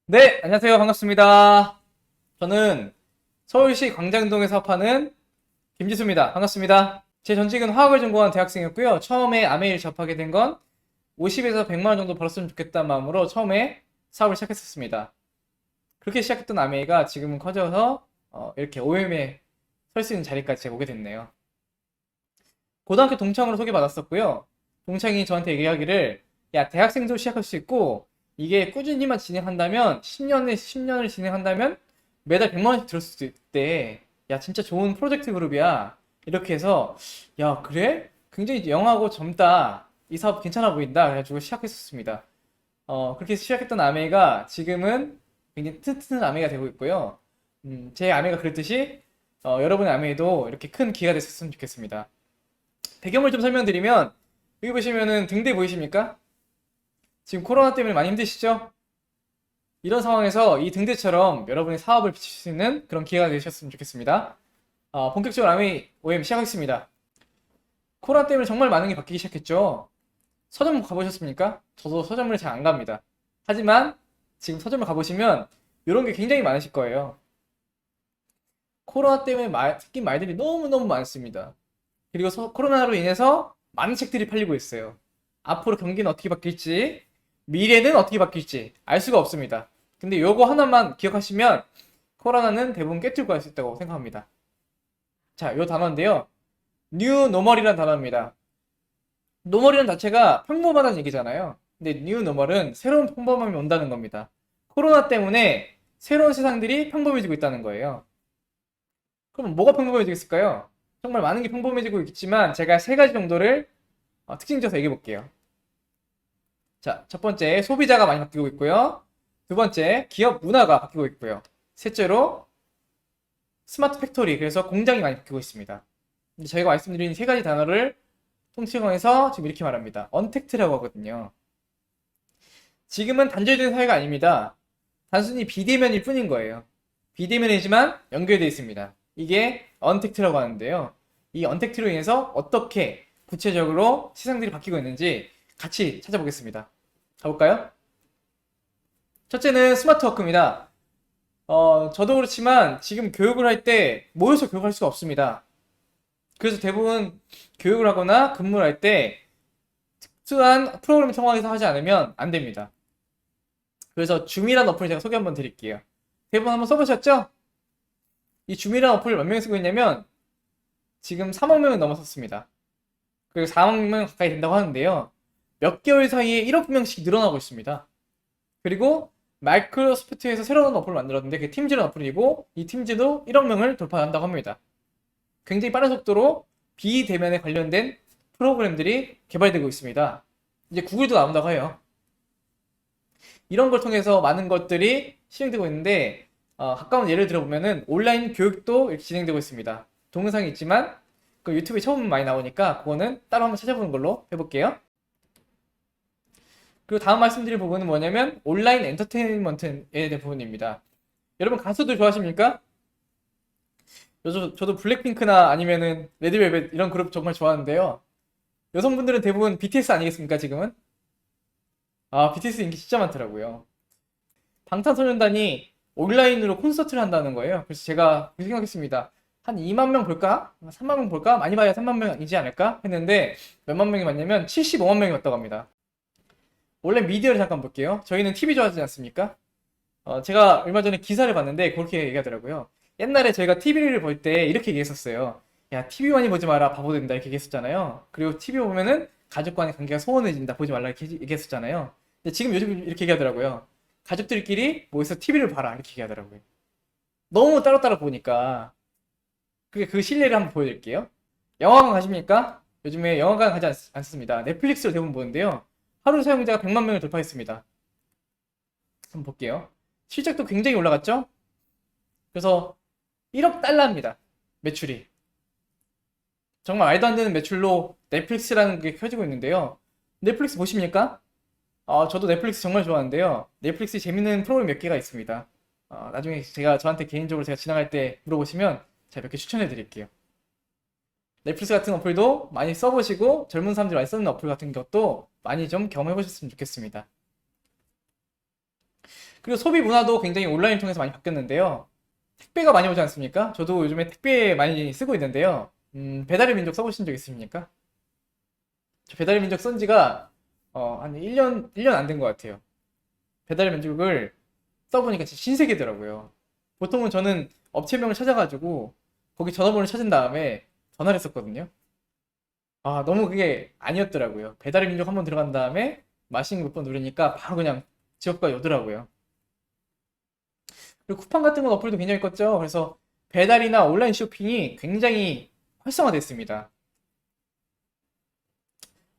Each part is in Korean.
네, 안녕하세요. 반갑습니다. 저는 서울시 광장동에 사업하는 김지수입니다. 반갑습니다. 제 전직은 화학을 전공한 대학생이었고요. 처음에 아메이를 접하게 된 건 50에서 100만 원 정도 벌었으면 좋겠다는 마음으로 처음에 사업을 시작했었습니다. 그렇게 시작했던 아메이가 지금은 커져서 이렇게 OM에 설 수 있는 자리까지 제가 오게 됐네요. 고등학교 동창으로 소개받았었고요. 동창이 저한테 얘기하기를 야, 대학생도 시작할 수 있고 이게 꾸준히만 진행한다면 10년을 진행한다면 매달 100만 원씩 들을 수도 있대. 야, 진짜 좋은 프로젝트 그룹이야. 이렇게 해서 야, 그래? 굉장히 영하고 젊다. 이 사업 괜찮아 보인다. 그래가지고 시작했었습니다. 그렇게 시작했던 아메이가 지금은 굉장히 튼튼한 아메이가 되고 있고요. 제 아메이가 그랬듯이 여러분의 아메이도 이렇게 큰 기회가 됐었으면 좋겠습니다. 배경을 좀 설명드리면 여기 보시면은 등대 보이십니까? 지금 코로나 때문에 많이 힘드시죠? 이런 상황에서 이 등대처럼 여러분의 사업을 비칠 수 있는 그런 기회가 되셨으면 좋겠습니다. 본격적으로 아메이 OM 시작하겠습니다. 코로나 때문에 정말 많은 게 바뀌기 시작했죠. 서점 가보셨습니까? 저도 서점을 잘 안 갑니다. 하지만 지금 서점을 가보시면 이런 게 굉장히 많으실 거예요. 코로나 때문에 생긴 말들이 너무너무 많습니다. 그리고 코로나로 인해서 많은 책들이 팔리고 있어요. 앞으로 경기는 어떻게 바뀔지, 미래는 어떻게 바뀔지 알 수가 없습니다. 근데 요거 하나만 기억하시면 코로나는 대부분 깨뜨리고 갈 수 있다고 생각합니다. 자, 요 단어인데요. 뉴 노멀이라는 단어입니다. 노멀이라는 자체가 평범하다는 얘기잖아요. 근데 뉴 노멀은 새로운 평범함이 온다는 겁니다. 코로나 때문에 새로운 세상들이 평범해지고 있다는 거예요. 그럼 뭐가 평범해지겠을까요? 정말 많은 게 평범해지고 있지만 제가 세 가지 정도를 특징 지어서 얘기해 볼게요. 자, 첫 번째, 소비자가 많이 바뀌고 있고요. 두 번째, 기업 문화가 바뀌고 있고요. 셋째로, 스마트 팩토리, 그래서 공장이 많이 바뀌고 있습니다. 근데 저희가 말씀드린 세 가지 단어를 통칭해서 지금 이렇게 말합니다. 언택트라고 하거든요. 지금은 단절된 사회가 아닙니다. 단순히 비대면일 뿐인 거예요. 비대면이지만 연결되어 있습니다. 이게 언택트라고 하는데요. 이 언택트로 인해서 어떻게 구체적으로 세상들이 바뀌고 있는지 같이 찾아보겠습니다. 가볼까요? 첫째는 스마트워크입니다. 저도 그렇지만 지금 교육을 할 때 모여서 교육할 수가 없습니다. 그래서 대부분 교육을 하거나 근무를 할 때 특수한 프로그램 통화해서 하지 않으면 안 됩니다. 그래서 줌이라는 어플을 제가 소개 한번 드릴게요. 대부분 한번 써보셨죠? 이 줌이라는 어플을 몇 명이 쓰고 있냐면 지금 3억 명이 넘어섰습니다. 그리고 4억 명 가까이 된다고 하는데요. 몇 개월 사이에 1억 명씩 늘어나고 있습니다. 그리고 마이크로소프트에서 새로운 어플을 만들었는데 그게 팀즈라는 어플이고 이 팀즈도 1억 명을 돌파한다고 합니다. 굉장히 빠른 속도로 비대면에 관련된 프로그램들이 개발되고 있습니다. 이제 구글도 나온다고 해요. 이런 걸 통해서 많은 것들이 실행되고 있는데 가까운 예를 들어보면은 온라인 교육도 이렇게 진행되고 있습니다. 동영상이 있지만 그 유튜브에 처음 많이 나오니까 그거는 따로 한번 찾아보는 걸로 해볼게요. 그리고 다음 말씀드릴 부분은 뭐냐면 온라인 엔터테인먼트에 대한 부분입니다. 여러분 가수들 좋아하십니까? 저도 블랙핑크나 아니면은 레드벨벳 이런 그룹 정말 좋아하는데요. 여성분들은 대부분 BTS 아니겠습니까, 지금은? BTS 인기 진짜 많더라고요. 방탄소년단이 온라인으로 콘서트를 한다는 거예요. 그래서 제가 그렇게 생각했습니다. 한 2만 명 볼까? 3만 명 볼까? 많이 봐야 3만 명이지 않을까? 했는데 몇만 명이 봤냐면 75만 명이 왔다고 합니다. 원래 미디어를 잠깐 볼게요. 저희는 TV 좋아하지 않습니까? 제가 얼마 전에 기사를 봤는데 그렇게 얘기하더라고요. 옛날에 저희가 TV를 볼 때 이렇게 얘기했었어요. 야, TV 많이 보지 마라. 바보 된다. 이렇게 얘기했었잖아요. 그리고 TV 보면은 가족 간의 관계가 소원해진다. 보지 말라. 이렇게 얘기했었잖아요. 근데 지금 요즘 이렇게 얘기하더라고요. 가족들끼리 모여서 TV를 봐라. 이렇게 얘기하더라고요. 너무 따로따로 보니까. 그게 그 실례를 한번 보여드릴게요. 영화관 가십니까? 요즘에 영화관 가지 않습니다. 넷플릭스로 대부분 보는데요. 하루 사용자가 100만 명을 돌파했습니다. 한번 볼게요. 실적도 굉장히 올라갔죠? 그래서 1억 달러입니다. 매출이. 정말 말도 안 되는 매출로 넷플릭스라는 게 켜지고 있는데요. 넷플릭스 보십니까? 저도 넷플릭스 정말 좋아하는데요. 넷플릭스 재밌는 프로그램 몇 개가 있습니다. 나중에 저한테 개인적으로 제가 지나갈 때 물어보시면 제가 몇 개 추천해 드릴게요. 넷플릭스 같은 어플도 많이 써보시고 젊은 사람들이 많이 쓰는 어플 같은 것도 많이 좀 경험해 보셨으면 좋겠습니다. 그리고 소비 문화도 굉장히 온라인 통해서 많이 바뀌었는데요. 택배가 많이 오지 않습니까? 저도 요즘에 택배 많이 쓰고 있는데요. 배달의 민족 써보신 적 있습니까? 저 배달의 민족 쓴 지가 한 1년 안 된 것 같아요. 배달의 민족을 써보니까 진짜 신세계더라고요. 보통은 저는 업체명을 찾아가지고 거기 전화번호를 찾은 다음에 전화를 했었거든요. 아, 너무 그게 아니었더라고요. 배달의 민족 한번 들어간 다음에 마시는 몇 번 누르니까 바로 그냥 집 앞까지 오더라고요. 그리고 쿠팡 같은 건 어플도 굉장히 컸죠. 그래서 배달이나 온라인 쇼핑이 굉장히 활성화됐습니다.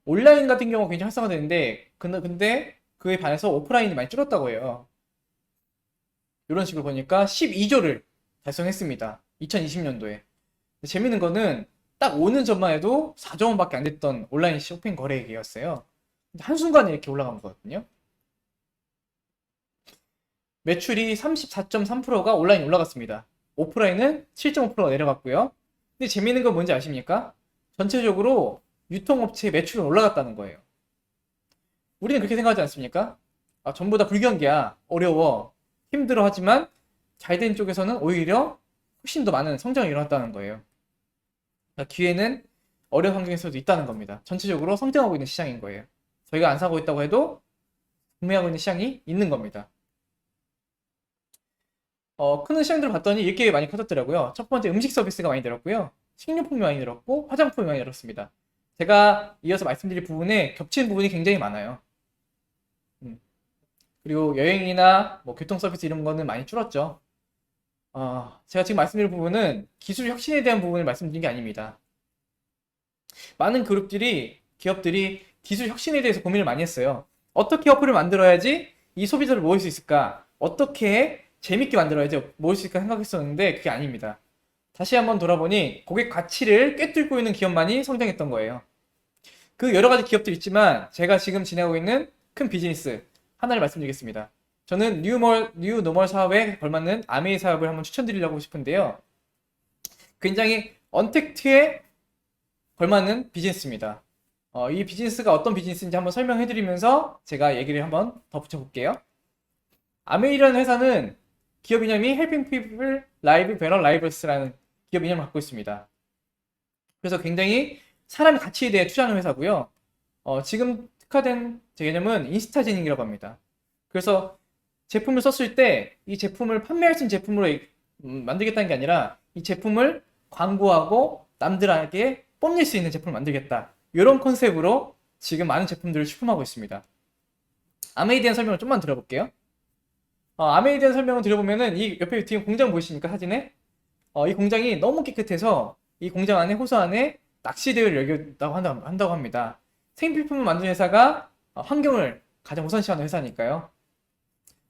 온라인 같은 경우가 굉장히 활성화되는데, 근데 그에 반해서 오프라인이 많이 줄었다고 해요. 이런 식으로 보니까 12조를 달성했습니다. 2020년도에. 재밌는 거는 딱 오는 전만 해도 4조 원밖에 안 됐던 온라인 쇼핑 거래액이었어요. 근데 한순간에 이렇게 올라간 거거든요. 매출이 34.3%가 온라인 올라갔습니다. 오프라인은 7.5%가 내려갔고요. 근데 재밌는 건 뭔지 아십니까? 전체적으로 유통업체의 매출은 올라갔다는 거예요. 우리는 그렇게 생각하지 않습니까? 아, 전부 다 불경기야. 어려워. 힘들어 하지만 잘 된 쪽에서는 오히려 훨씬 더 많은 성장이 일어났다는 거예요. 그러니까 기회는 어려운 환경에서도 있다는 겁니다. 전체적으로 성장하고 있는 시장인 거예요. 저희가 안 사고 있다고 해도 구매하고 있는 시장이 있는 겁니다. 큰 시장들을 봤더니 이렇게 많이 커졌더라고요. 첫 번째 음식 서비스가 많이 늘었고요. 식료품이 많이 늘었고 화장품이 많이 늘었습니다. 제가 이어서 말씀드릴 부분에 겹치는 부분이 굉장히 많아요. 그리고 여행이나 뭐 교통 서비스 이런 거는 많이 줄었죠. 제가 지금 말씀드릴 부분은 기술 혁신에 대한 부분을 말씀드린 게 아닙니다. 많은 그룹들이, 기업들이 기술 혁신에 대해서 고민을 많이 했어요. 어떻게 어플을 만들어야지 이 소비자를 모을 수 있을까? 어떻게 재밌게 만들어야지 모을 수 있을까 생각했었는데 그게 아닙니다. 다시 한번 돌아보니 고객 가치를 꿰뚫고 있는 기업만이 성장했던 거예요. 그 여러 가지 기업들 있지만 제가 지금 진행하고 있는 큰 비즈니스 하나를 말씀드리겠습니다. 저는 뉴 노멀 사업에 걸맞는 아메이 사업을 한번 추천드리려고 싶은데요. 굉장히 언택트에 걸맞는 비즈니스입니다. 이 비즈니스가 어떤 비즈니스인지 한번 설명해드리면서 제가 얘기를 한번 덧붙여볼게요. 아메이라는 회사는 기업 이념이 Helping People Live Better Lives라는 기업 이념을 갖고 있습니다. 그래서 굉장히 사람의 가치에 대해 투자하는 회사고요. 지금 특화된 개념은 인스타제닝이라고 합니다. 그래서 제품을 썼을 때 이 제품을 판매할 수 있는 제품으로 만들겠다는 게 아니라 이 제품을 광고하고 남들에게 뽐낼 수 있는 제품을 만들겠다. 이런 컨셉으로 지금 많은 제품들을 출품하고 있습니다. 아메이에 대한 설명을 좀만 들어볼게요. 아메이에 대한 설명을 들어보면은 이 옆에 뒤에 공장 보이십니까? 사진에? 이 공장이 너무 깨끗해서 이 공장 안에 호수 안에 낚시대회를 열겠다고 한다고 합니다. 생필품을 만드는 회사가 환경을 가장 우선시하는 회사니까요.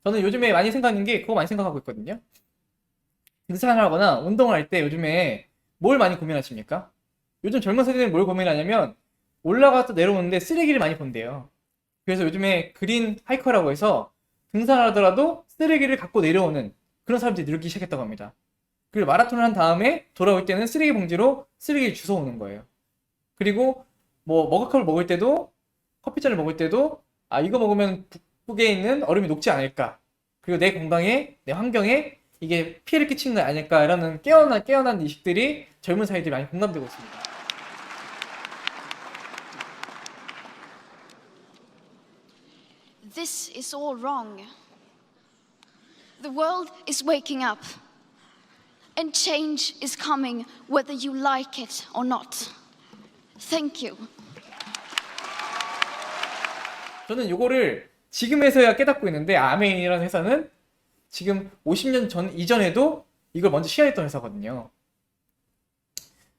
저는 요즘에 많이 생각하는 게 그거 많이 생각하고 있거든요. 등산을 하거나 운동을 할 때 요즘에 뭘 많이 고민하십니까? 요즘 젊은 세대는 뭘 고민하냐면 올라갔다 내려오는데 쓰레기를 많이 본대요. 그래서 요즘에 그린 하이커라고 해서 등산을 하더라도 쓰레기를 갖고 내려오는 그런 사람들이 늘기 시작했다고 합니다. 그리고 마라톤을 한 다음에 돌아올 때는 쓰레기 봉지로 쓰레기를 주워오는 거예요. 그리고 뭐 머그컵을 먹을 때도 커피잔을 먹을 때도 이거 먹으면 북극에 있는 얼음이 녹지 않을까, 그리고 내 건강에 내 환경에 이게 피해를 끼치는 거 아닐까라는 깨어난 의식들이 젊은 사회들이 많이 공감되고 있습니다. This is all wrong. The world is waking up, and change is coming whether you like it or not. Thank you. 저는 이거를 지금에서야 깨닫고 있는데 아메인이라는 회사는 지금 50년 전 이전에도 이걸 먼저 시작했던 회사거든요.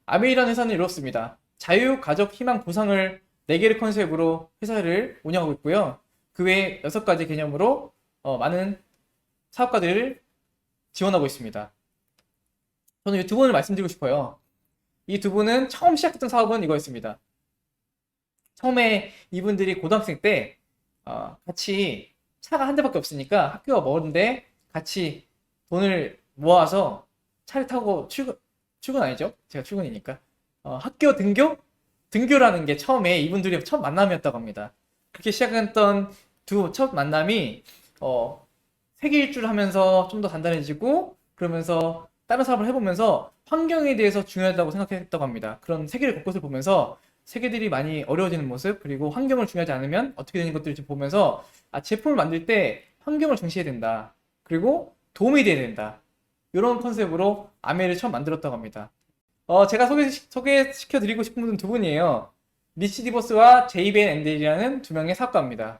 아메이라는 회사는 이렇습니다. 자유, 가족, 희망, 보상을 4개를 컨셉으로 회사를 운영하고 있고요. 그 외에 6가지 개념으로 많은 사업가들을 지원하고 있습니다. 저는 이 두 분을 말씀드리고 싶어요. 이 두 분은 처음 시작했던 사업은 이거였습니다. 처음에 이분들이 고등학생 때 같이 차가 한 대밖에 없으니까 학교가 먼데 같이 돈을 모아서 차를 타고 출근 아니죠? 제가 출근이니까 학교 등교라는 게 처음에 이분들이 첫 만남이었다고 합니다. 그렇게 시작했던 두 첫 만남이 세계 일주를 하면서 좀 더 단단해지고 그러면서 다른 사업을 해보면서 환경에 대해서 중요하다고 생각했다고 합니다. 그런 세계를 곳곳을 보면서 세계들이 많이 어려워지는 모습 그리고 환경을 중요하지 않으면 어떻게 되는 것들을 좀 보면서 제품을 만들 때 환경을 중시해야 된다. 그리고 도움이 돼야 된다. 이런 컨셉으로 아메이를 처음 만들었다고 합니다. 제가 소개시켜드리고 싶은 분은 두 분이에요. 리치 디버스와 제이벤 앤델이라는 두 명의 사업가입니다.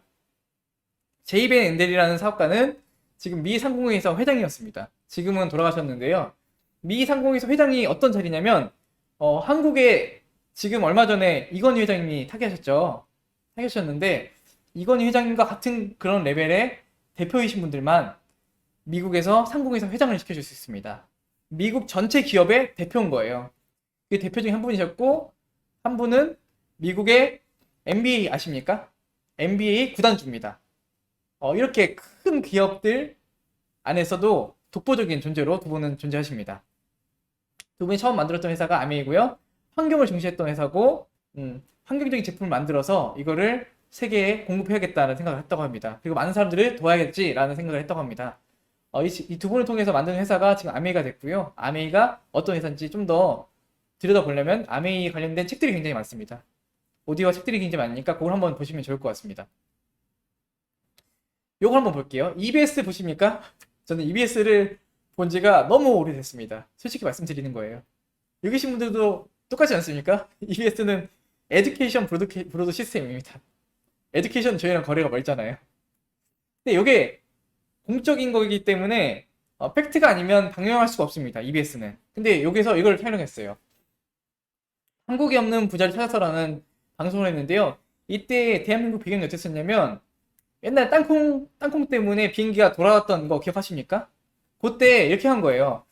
제이벤 앤델이라는 사업가는 지금 미 상공회의소 회장이었습니다. 지금은 돌아가셨는데요. 미 상공회의소 회장이 어떤 자리냐면 한국에 지금 얼마 전에 이건희 회장님이 타계하셨죠. 타계하셨는데 이건희 회장님과 같은 그런 레벨의 대표이신 분들만 미국에서 상공회의소 회장을 시켜줄 수 있습니다. 미국 전체 기업의 대표인 거예요. 그 대표 중에 한 분이셨고 한 분은 미국의 NBA 아십니까? NBA 구단주입니다. 이렇게 큰 기업들 안에서도 독보적인 존재로 두 분은 존재하십니다. 두 분이 처음 만들었던 회사가 아메이고요. 환경을 중시했던 회사고 환경적인 제품을 만들어서 이거를 세계에 공급해야겠다는 생각을 했다고 합니다. 그리고 많은 사람들을 도와야겠지라는 생각을 했다고 합니다. 이 두 분을 통해서 만든 회사가 지금 아메이가 됐고요. 아메이가 어떤 회사인지 좀 더 들여다보려면 아메이 관련된 책들이 굉장히 많습니다. 오디오와 책들이 굉장히 많으니까 그걸 한번 보시면 좋을 것 같습니다. 요거 한번 볼게요. EBS 보십니까? 저는 EBS를 본 지가 너무 오래됐습니다. 솔직히 말씀드리는 거예요. 여기 계신 분들도 똑같지 않습니까? EBS는 에듀케이션 브로드 시스템입니다. 에듀케이션 저희랑 거래가 멀잖아요. 근데 이게 공적인 거기 때문에 팩트가 아니면 방영할 수가 없습니다. EBS는. 근데 여기서 이걸 촬영했어요. 한국에 없는 부자를 찾아서라는 방송을 했는데요. 이때 대한민국 배경이 어땠었냐면 옛날 땅콩 때문에 비행기가 돌아왔던 거 기억하십니까? 그때 이렇게 한 거예요.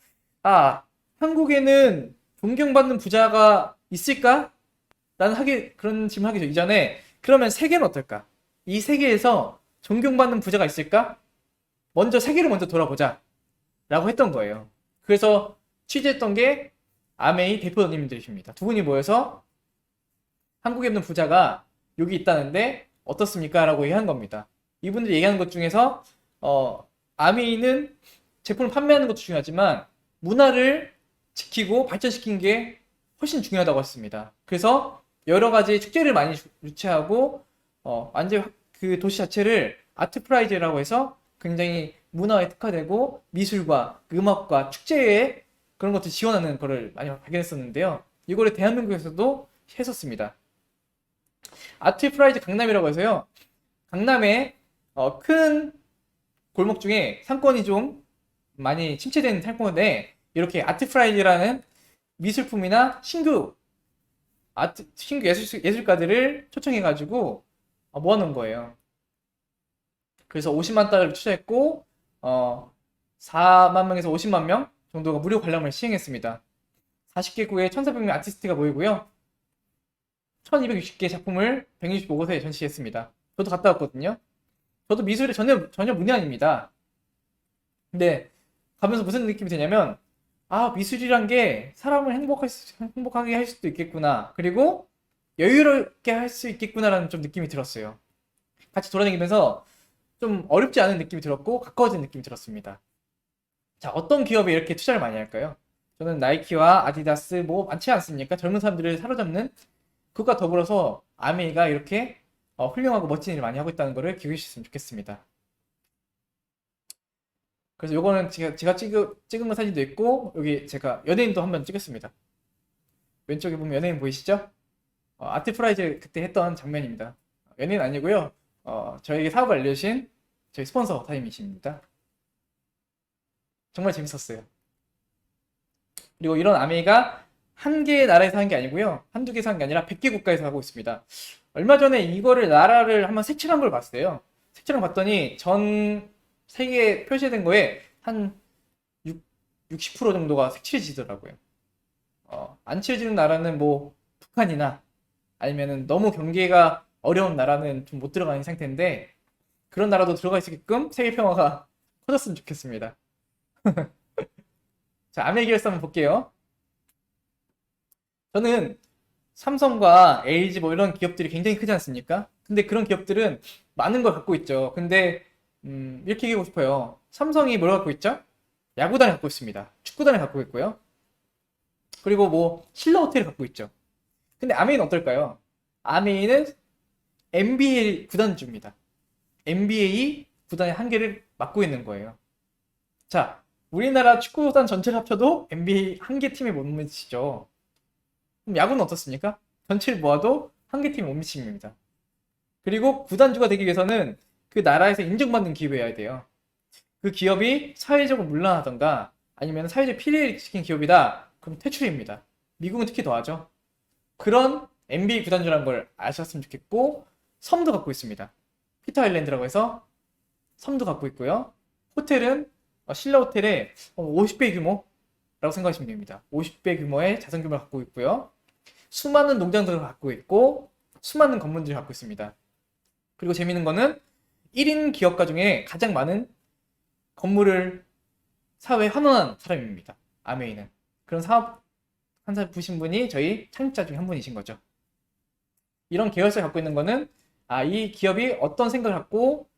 한국에는 존경받는 부자가 있을까? 그런 질문 하기 이전에 그러면 세계는 어떨까? 이 세계에서 존경받는 부자가 있을까? 세계를 먼저 돌아보자 라고 했던 거예요. 그래서 취재했던 게 아메이 대표님들이십니다. 두 분이 모여서 한국에 있는 부자가 여기 있다는데 어떻습니까? 라고 얘기한 겁니다. 이분들이 얘기하는 것 중에서 아메이는 제품을 판매하는 것도 중요하지만 문화를 지키고 발전시키는 게 훨씬 중요하다고 했습니다. 그래서 여러 가지 축제를 많이 유치하고 완전 그 도시 자체를 아트프라이즈라고 해서 굉장히 문화에 특화되고 미술과 음악과 축제에 그런 것들 지원하는 거를 많이 발견했었는데요. 이거를 대한민국에서도 했었습니다. 아트프라이즈 강남이라고 해서요. 강남에 큰 골목 중에 상권이 좀 많이 침체된 상권에 이렇게 아트프라이즈라는 미술품이나 신규 예술가들을 초청해가지고 모아놓은 거예요. 그래서 50만 달러를 투자했고 4만 명에서 50만 명 정도가 무료 관람을 시행했습니다. 40개국의 1,400명 아티스트가 모이고요. 1260개 작품을 165곳에 전시했습니다. 저도 갔다 왔거든요. 저도 미술에 전혀 문외 아닙니다. 근데 가면서 무슨 느낌이 드냐면 미술이란 게 사람을 행복하게 할 수도 있겠구나. 그리고 여유롭게 할 수 있겠구나라는 좀 느낌이 들었어요. 같이 돌아다니면서 좀 어렵지 않은 느낌이 들었고 가까워진 느낌이 들었습니다. 자, 어떤 기업에 이렇게 투자를 많이 할까요? 저는 나이키와 아디다스 많지 않습니까? 젊은 사람들을 사로잡는 그것과 더불어서 아메이가 이렇게 훌륭하고 멋진 일을 많이 하고 있다는 것을 기억해 주셨으면 좋겠습니다. 그래서 요거는 제가 찍은 거 사진도 있고 여기 제가 연예인도 한번 찍었습니다. 왼쪽에 보면 연예인 보이시죠? 아트프라이즈 그때 했던 장면입니다. 연예인 아니고요. 저에게 사업을 알려주신 저희 스폰서 타임이십니다. 정말 재밌었어요. 그리고 이런 아메이가 한 개의 나라에서 한 게 아니고요. 한두 개에서 한 게 아니라 100개 국가에서 하고 있습니다. 얼마 전에 이거를 나라를 한번 색칠한 걸 봤어요. 색칠한 걸 봤더니 전 세계에 표시된 거에 한 60% 정도가 색칠해지더라고요. 안 칠해지는 나라는 북한이나 아니면은 너무 경계가 어려운 나라는 좀 못 들어가는 상태인데 그런 나라도 들어가 있게끔 세계 평화가 커졌으면 좋겠습니다. 자, 아메이 기업사 한번 볼게요. 저는 삼성과 LG 이런 기업들이 굉장히 크지 않습니까? 근데 그런 기업들은 많은 걸 갖고 있죠. 근데 이렇게 얘기하고 싶어요. 삼성이 뭘 갖고 있죠? 야구단을 갖고 있습니다. 축구단을 갖고 있고요. 그리고 뭐 신라 호텔을 갖고 있죠. 근데 아메이는 어떨까요? 아메이는 NBA 구단주입니다. NBA 구단의 한계를 맡고 있는 거예요. 자, 우리나라 축구단 전체를 합쳐도 NBA 한 개 팀에 못 미치죠. 그럼 야구는 어떻습니까? 전체를 모아도 한 개 팀에 못 미칩니다. 그리고 구단주가 되기 위해서는 그 나라에서 인정받는 기업이어야 돼요. 그 기업이 사회적으로 문란하던가 아니면 사회적 피해를 시킨 기업이다. 그럼 퇴출입니다. 미국은 특히 더하죠. 그런 NBA 구단주라는 걸 아셨으면 좋겠고, 섬도 갖고 있습니다. 피터 아일랜드라고 해서 섬도 갖고 있고요. 호텔은 신라 호텔의 50배 규모라고 생각하시면 됩니다. 50배 규모의 자산 규모를 갖고 있고요. 수많은 농장들을 갖고 있고 수많은 건물들을 갖고 있습니다. 그리고 재밌는 거는 1인 기업가 중에 가장 많은 건물을 사회에 환원한 사람입니다. 아메이는. 그런 사업 한 사람 보신 분이 저희 창립자 중에 한 분이신 거죠. 이런 계열사를 갖고 있는 거는 이 기업이 어떤 생각을 갖고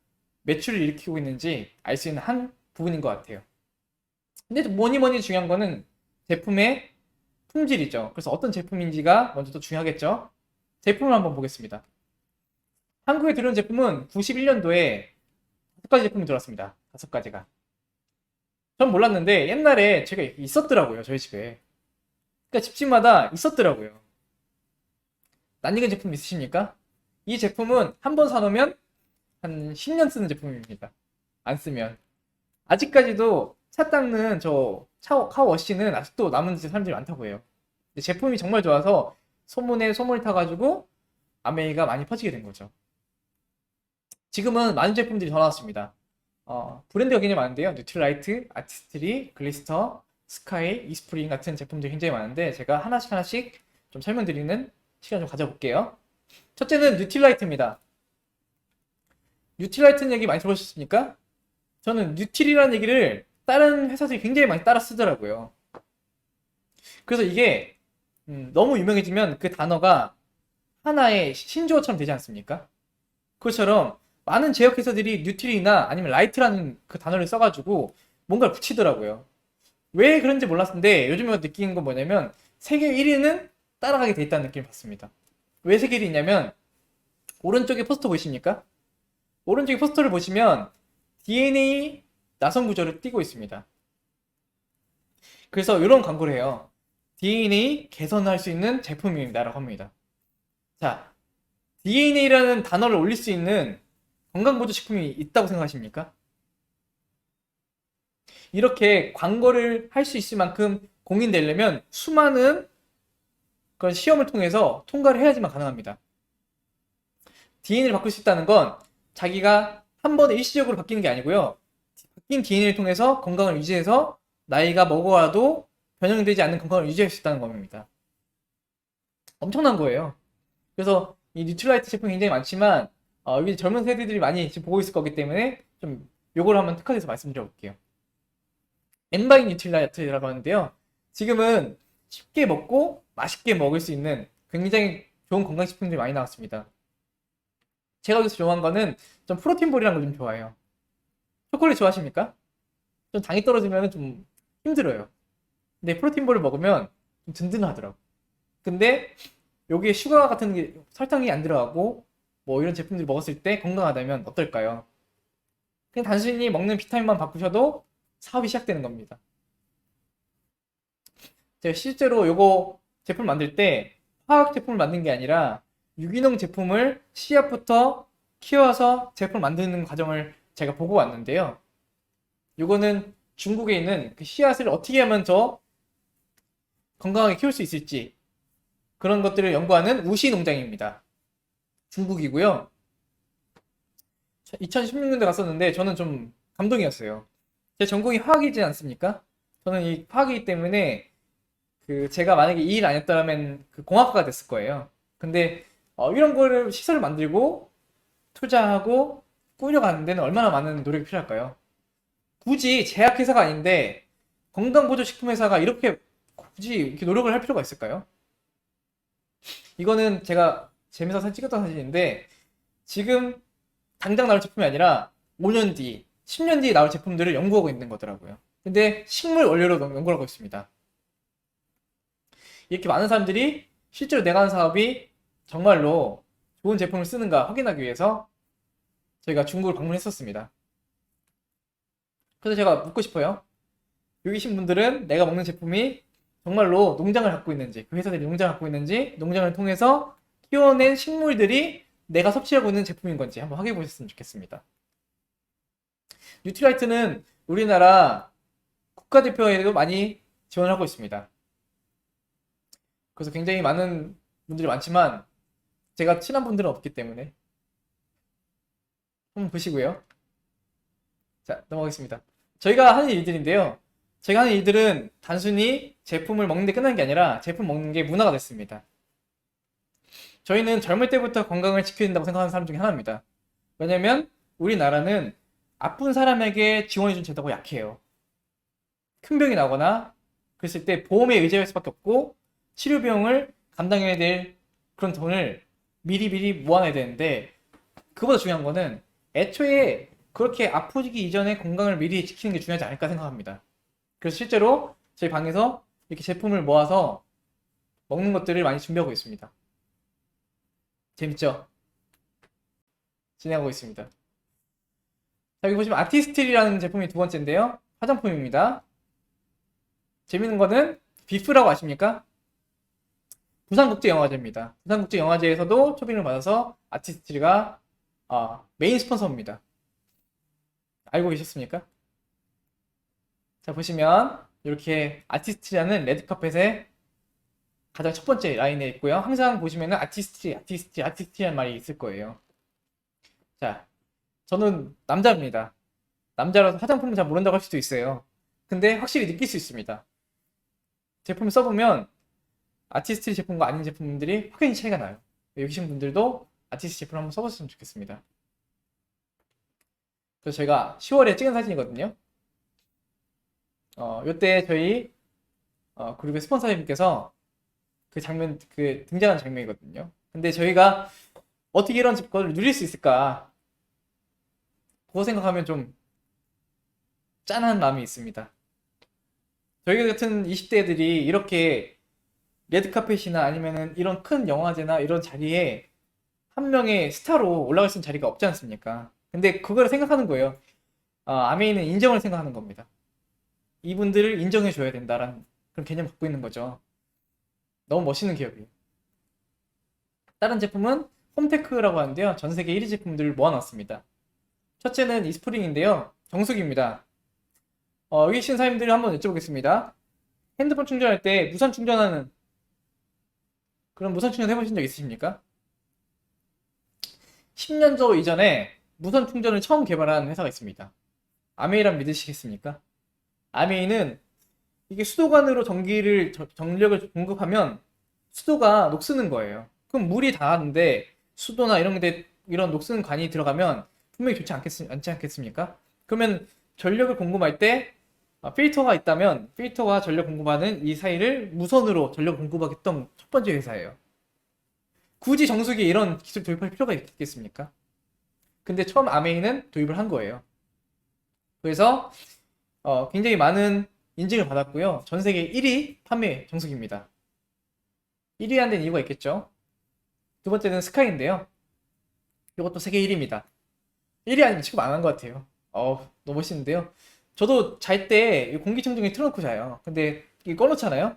매출을 일으키고 있는지 알 수 있는 한 부분인 것 같아요. 근데 뭐니 중요한 거는 제품의 품질이죠. 그래서 어떤 제품인지가 먼저 또 중요하겠죠. 제품을 한번 보겠습니다. 한국에 들어온 제품은 91년도에 5가지 제품이 들어왔습니다. 5가지가. 전 몰랐는데 옛날에 제가 있었더라고요. 저희 집에. 그러니까 집집마다 있었더라고요. 낯익은 제품 있으십니까? 이 제품은 한 번 사놓으면 한 10년 쓰는 제품입니다. 안 쓰면. 아직까지도 차 닦는 카워워시는 아직도 남은 사람들이 많다고 해요. 근데 제품이 정말 좋아서 소문에 소문이 타가지고 아메이가 많이 퍼지게 된 거죠. 지금은 많은 제품들이 더 나왔습니다. 브랜드가 굉장히 많은데요. 뉴트라이트, 아티스트리, 글리스터, 스카이, 이스프링 같은 제품들이 굉장히 많은데 제가 하나씩 좀 설명드리는 시간 좀 가져볼게요. 첫째는 뉴트라이트입니다. 뉴트라이트는 얘기 많이 들어보셨습니까? 저는 뉴트리라는 얘기를 다른 회사들이 굉장히 많이 따라 쓰더라고요. 그래서 이게 너무 유명해지면 그 단어가 하나의 신조어처럼 되지 않습니까? 그것처럼 많은 제약회사들이 뉴트리나 아니면 라이트라는 그 단어를 써가지고 뭔가를 붙이더라고요. 왜 그런지 몰랐는데 요즘에 느끼는 건 뭐냐면 세계 1위는 따라가게 돼 있다는 느낌을 받습니다. 왜 세계 1위냐면 오른쪽에 포스터 보이십니까? 오른쪽에 포스터를 보시면 DNA 나선 구조를 띄고 있습니다. 그래서 이런 광고를 해요. DNA 개선할 수 있는 제품입니다. 라고 합니다. 자, DNA라는 단어를 올릴 수 있는 건강보조식품이 있다고 생각하십니까? 이렇게 광고를 할 수 있을 만큼 공인되려면 수많은 그런 시험을 통해서 통과를 해야지만 가능합니다. DNA를 바꿀 수 있다는 건 자기가 한 번에 일시적으로 바뀌는 게 아니고요. 바뀐 DNA를 통해서 건강을 유지해서 나이가 먹어와도 변형되지 않는 건강을 유지할 수 있다는 겁니다. 엄청난 거예요. 그래서 이 뉴트라이트 제품이 굉장히 많지만 여기 젊은 세대들이 많이 지금 보고 있을 거기 때문에 좀 요거를 한번 특화해서 말씀드려 볼게요. 엔바이 뉴트라이트라고 하는데요. 지금은 쉽게 먹고 맛있게 먹을 수 있는 굉장히 좋은 건강식품들이 많이 나왔습니다. 제가 여기서 좋아하는 거는 좀 프로틴볼이라는 걸 좀 좋아해요. 초콜릿 좋아하십니까? 좀 당이 떨어지면 좀 힘들어요. 근데 프로틴볼을 먹으면 좀 든든하더라고. 근데 여기에 슈가 같은 게 설탕이 안 들어가고 뭐 이런 제품들 먹었을 때 건강하다면 어떨까요? 그냥 단순히 먹는 비타민만 바꾸셔도 사업이 시작되는 겁니다. 제가 실제로 요거 제품 만들 때 화학 제품을 만든 게 아니라 유기농 제품을 씨앗부터 키워서 제품을 만드는 과정을 제가 보고 왔는데요. 요거는 중국에 있는 그 씨앗을 어떻게 하면 더 건강하게 키울 수 있을지 그런 것들을 연구하는 우시 농장입니다. 중국이고요. 2016년도에 갔었는데 저는 좀 감동이었어요. 제 전공이 화학이지 않습니까? 저는 이 화학이기 때문에 제가 만약에 이 일 안 했더라면 그 공학과가 됐을 거예요. 근데 이런 거를 시설을 만들고 투자하고 꾸려가는 데는 얼마나 많은 노력이 필요할까요? 굳이 제약회사가 아닌데 건강보조식품회사가 이렇게 굳이 이렇게 노력을 할 필요가 있을까요? 이거는 제가 재미있어서 찍었던 사진인데 지금 당장 나올 제품이 아니라 5년 뒤, 10년 뒤에 나올 제품들을 연구하고 있는 거더라고요. 근데 식물 원료로 연구를 하고 있습니다. 이렇게 많은 사람들이 실제로 내가 하는 사업이 정말로 좋은 제품을 쓰는가 확인하기 위해서 저희가 중국을 방문했었습니다. 그래서 제가 묻고 싶어요. 여기 계신 분들은 내가 먹는 제품이 정말로 농장을 갖고 있는지, 그 회사들이 농장을 갖고 있는지, 농장을 통해서 키워낸 식물들이 내가 섭취하고 있는 제품인 건지 한번 확인해 보셨으면 좋겠습니다. 뉴트라이트는 우리나라 국가대표에도 많이 지원을 하고 있습니다. 그래서 굉장히 많은 분들이 많지만 제가 친한 분들은 없기 때문에 한번 보시고요. 자, 넘어가겠습니다. 저희가 하는 일들인데요. 제가 하는 일들은 단순히 제품을 먹는데 끝나는 게 아니라 제품 먹는 게 문화가 됐습니다. 저희는 젊을 때부터 건강을 지켜야 된다고 생각하는 사람 중에 하나입니다. 왜냐면 우리나라는 아픈 사람에게 지원해준 제도가 약해요. 큰 병이 나거나 그랬을 때 보험에 의지할 수밖에 없고 치료 비용을 감당해야 될 그런 돈을 미리미리 모아놔야 되는데, 그보다 중요한 거는 애초에 그렇게 아프기 이전에 건강을 미리 지키는 게 중요하지 않을까 생각합니다. 그래서 실제로 저희 방에서 이렇게 제품을 모아서 먹는 것들을 많이 준비하고 있습니다. 재밌죠? 진행하고 있습니다. 자, 여기 보시면 아티스틸이라는 제품이 두 번째인데요. 화장품입니다. 재밌는 거는 비프라고 아십니까? 부산국제영화제입니다. 부산국제영화제에서도 초빙을 받아서 아티스틸가 메인 스폰서입니다. 알고 계셨습니까? 자, 보시면 이렇게 아티스트라는 레드카펫에 가장 첫 번째 라인에 있고요. 항상 보시면은 아티스트라는 말이 있을 거예요. 자, 저는 남자입니다. 남자라서 화장품을 잘 모른다고 할 수도 있어요. 근데 확실히 느낄 수 있습니다. 제품을 써보면 아티스트 제품과 아닌 제품들이 확연히 차이가 나요. 여기 계신 분들도 아티스트 제품을 한번 써보셨으면 좋겠습니다. 그래서 제가 10월에 찍은 사진이거든요. 요때 저희 그룹의 스폰서님께서 그 장면, 그 등장한 장면이거든요. 근데 저희가 어떻게 이런 걸 누릴 수 있을까? 그거 생각하면 좀 짠한 마음이 있습니다. 저희 같은 20대들이 이렇게 레드카펫이나 아니면은 이런 큰 영화제나 이런 자리에 한 명의 스타로 올라갈 수 있는 자리가 없지 않습니까? 근데 그걸 생각하는 거예요. 아메이는 인정을 생각하는 겁니다. 이분들을 인정해줘야 된다라는 그런 개념을 갖고 있는 거죠. 너무 멋있는 기업이에요. 다른 제품은 홈테크라고 하는데요. 전 세계 1위 제품들을 모아놨습니다. 첫째는 이스프링인데요. 정수기입니다. 여기 계신 사장님들 한번 여쭤보겠습니다. 핸드폰 충전할 때 무선 충전하는 그런 무선 충전 해보신 적 있으십니까? 10년 전 이전에 무선 충전을 처음 개발한 회사가 있습니다. 아메이란 믿으시겠습니까? 아메이는 이게 수도관으로 전력을 공급하면 수도가 녹쓰는 거예요. 그럼 물이 닿았는데 수도나 이런 녹쓰는 관이 들어가면 분명히 좋지 않지 않겠습니까? 그러면 전력을 공급할 때 필터가 있다면 필터와 전력 공급하는 이 사이를 무선으로 전력 공급하겠던 첫 번째 회사예요. 굳이 정수기에 이런 기술 도입할 필요가 있겠습니까? 근데 처음 아메이는 도입을 한 거예요. 그래서 굉장히 많은 인증을 받았고요. 전 세계 1위 판매 정수기입니다. 1위 한 데는 이유가 있겠죠. 두 번째는 스카이인데요. 이것도 세계 1위입니다. 1위 아니면 취급 안 한 것 같아요. 너무 멋있는데요. 저도 잘 때 공기청정기 틀어놓고 자요. 근데 이게 꺼놓잖아요.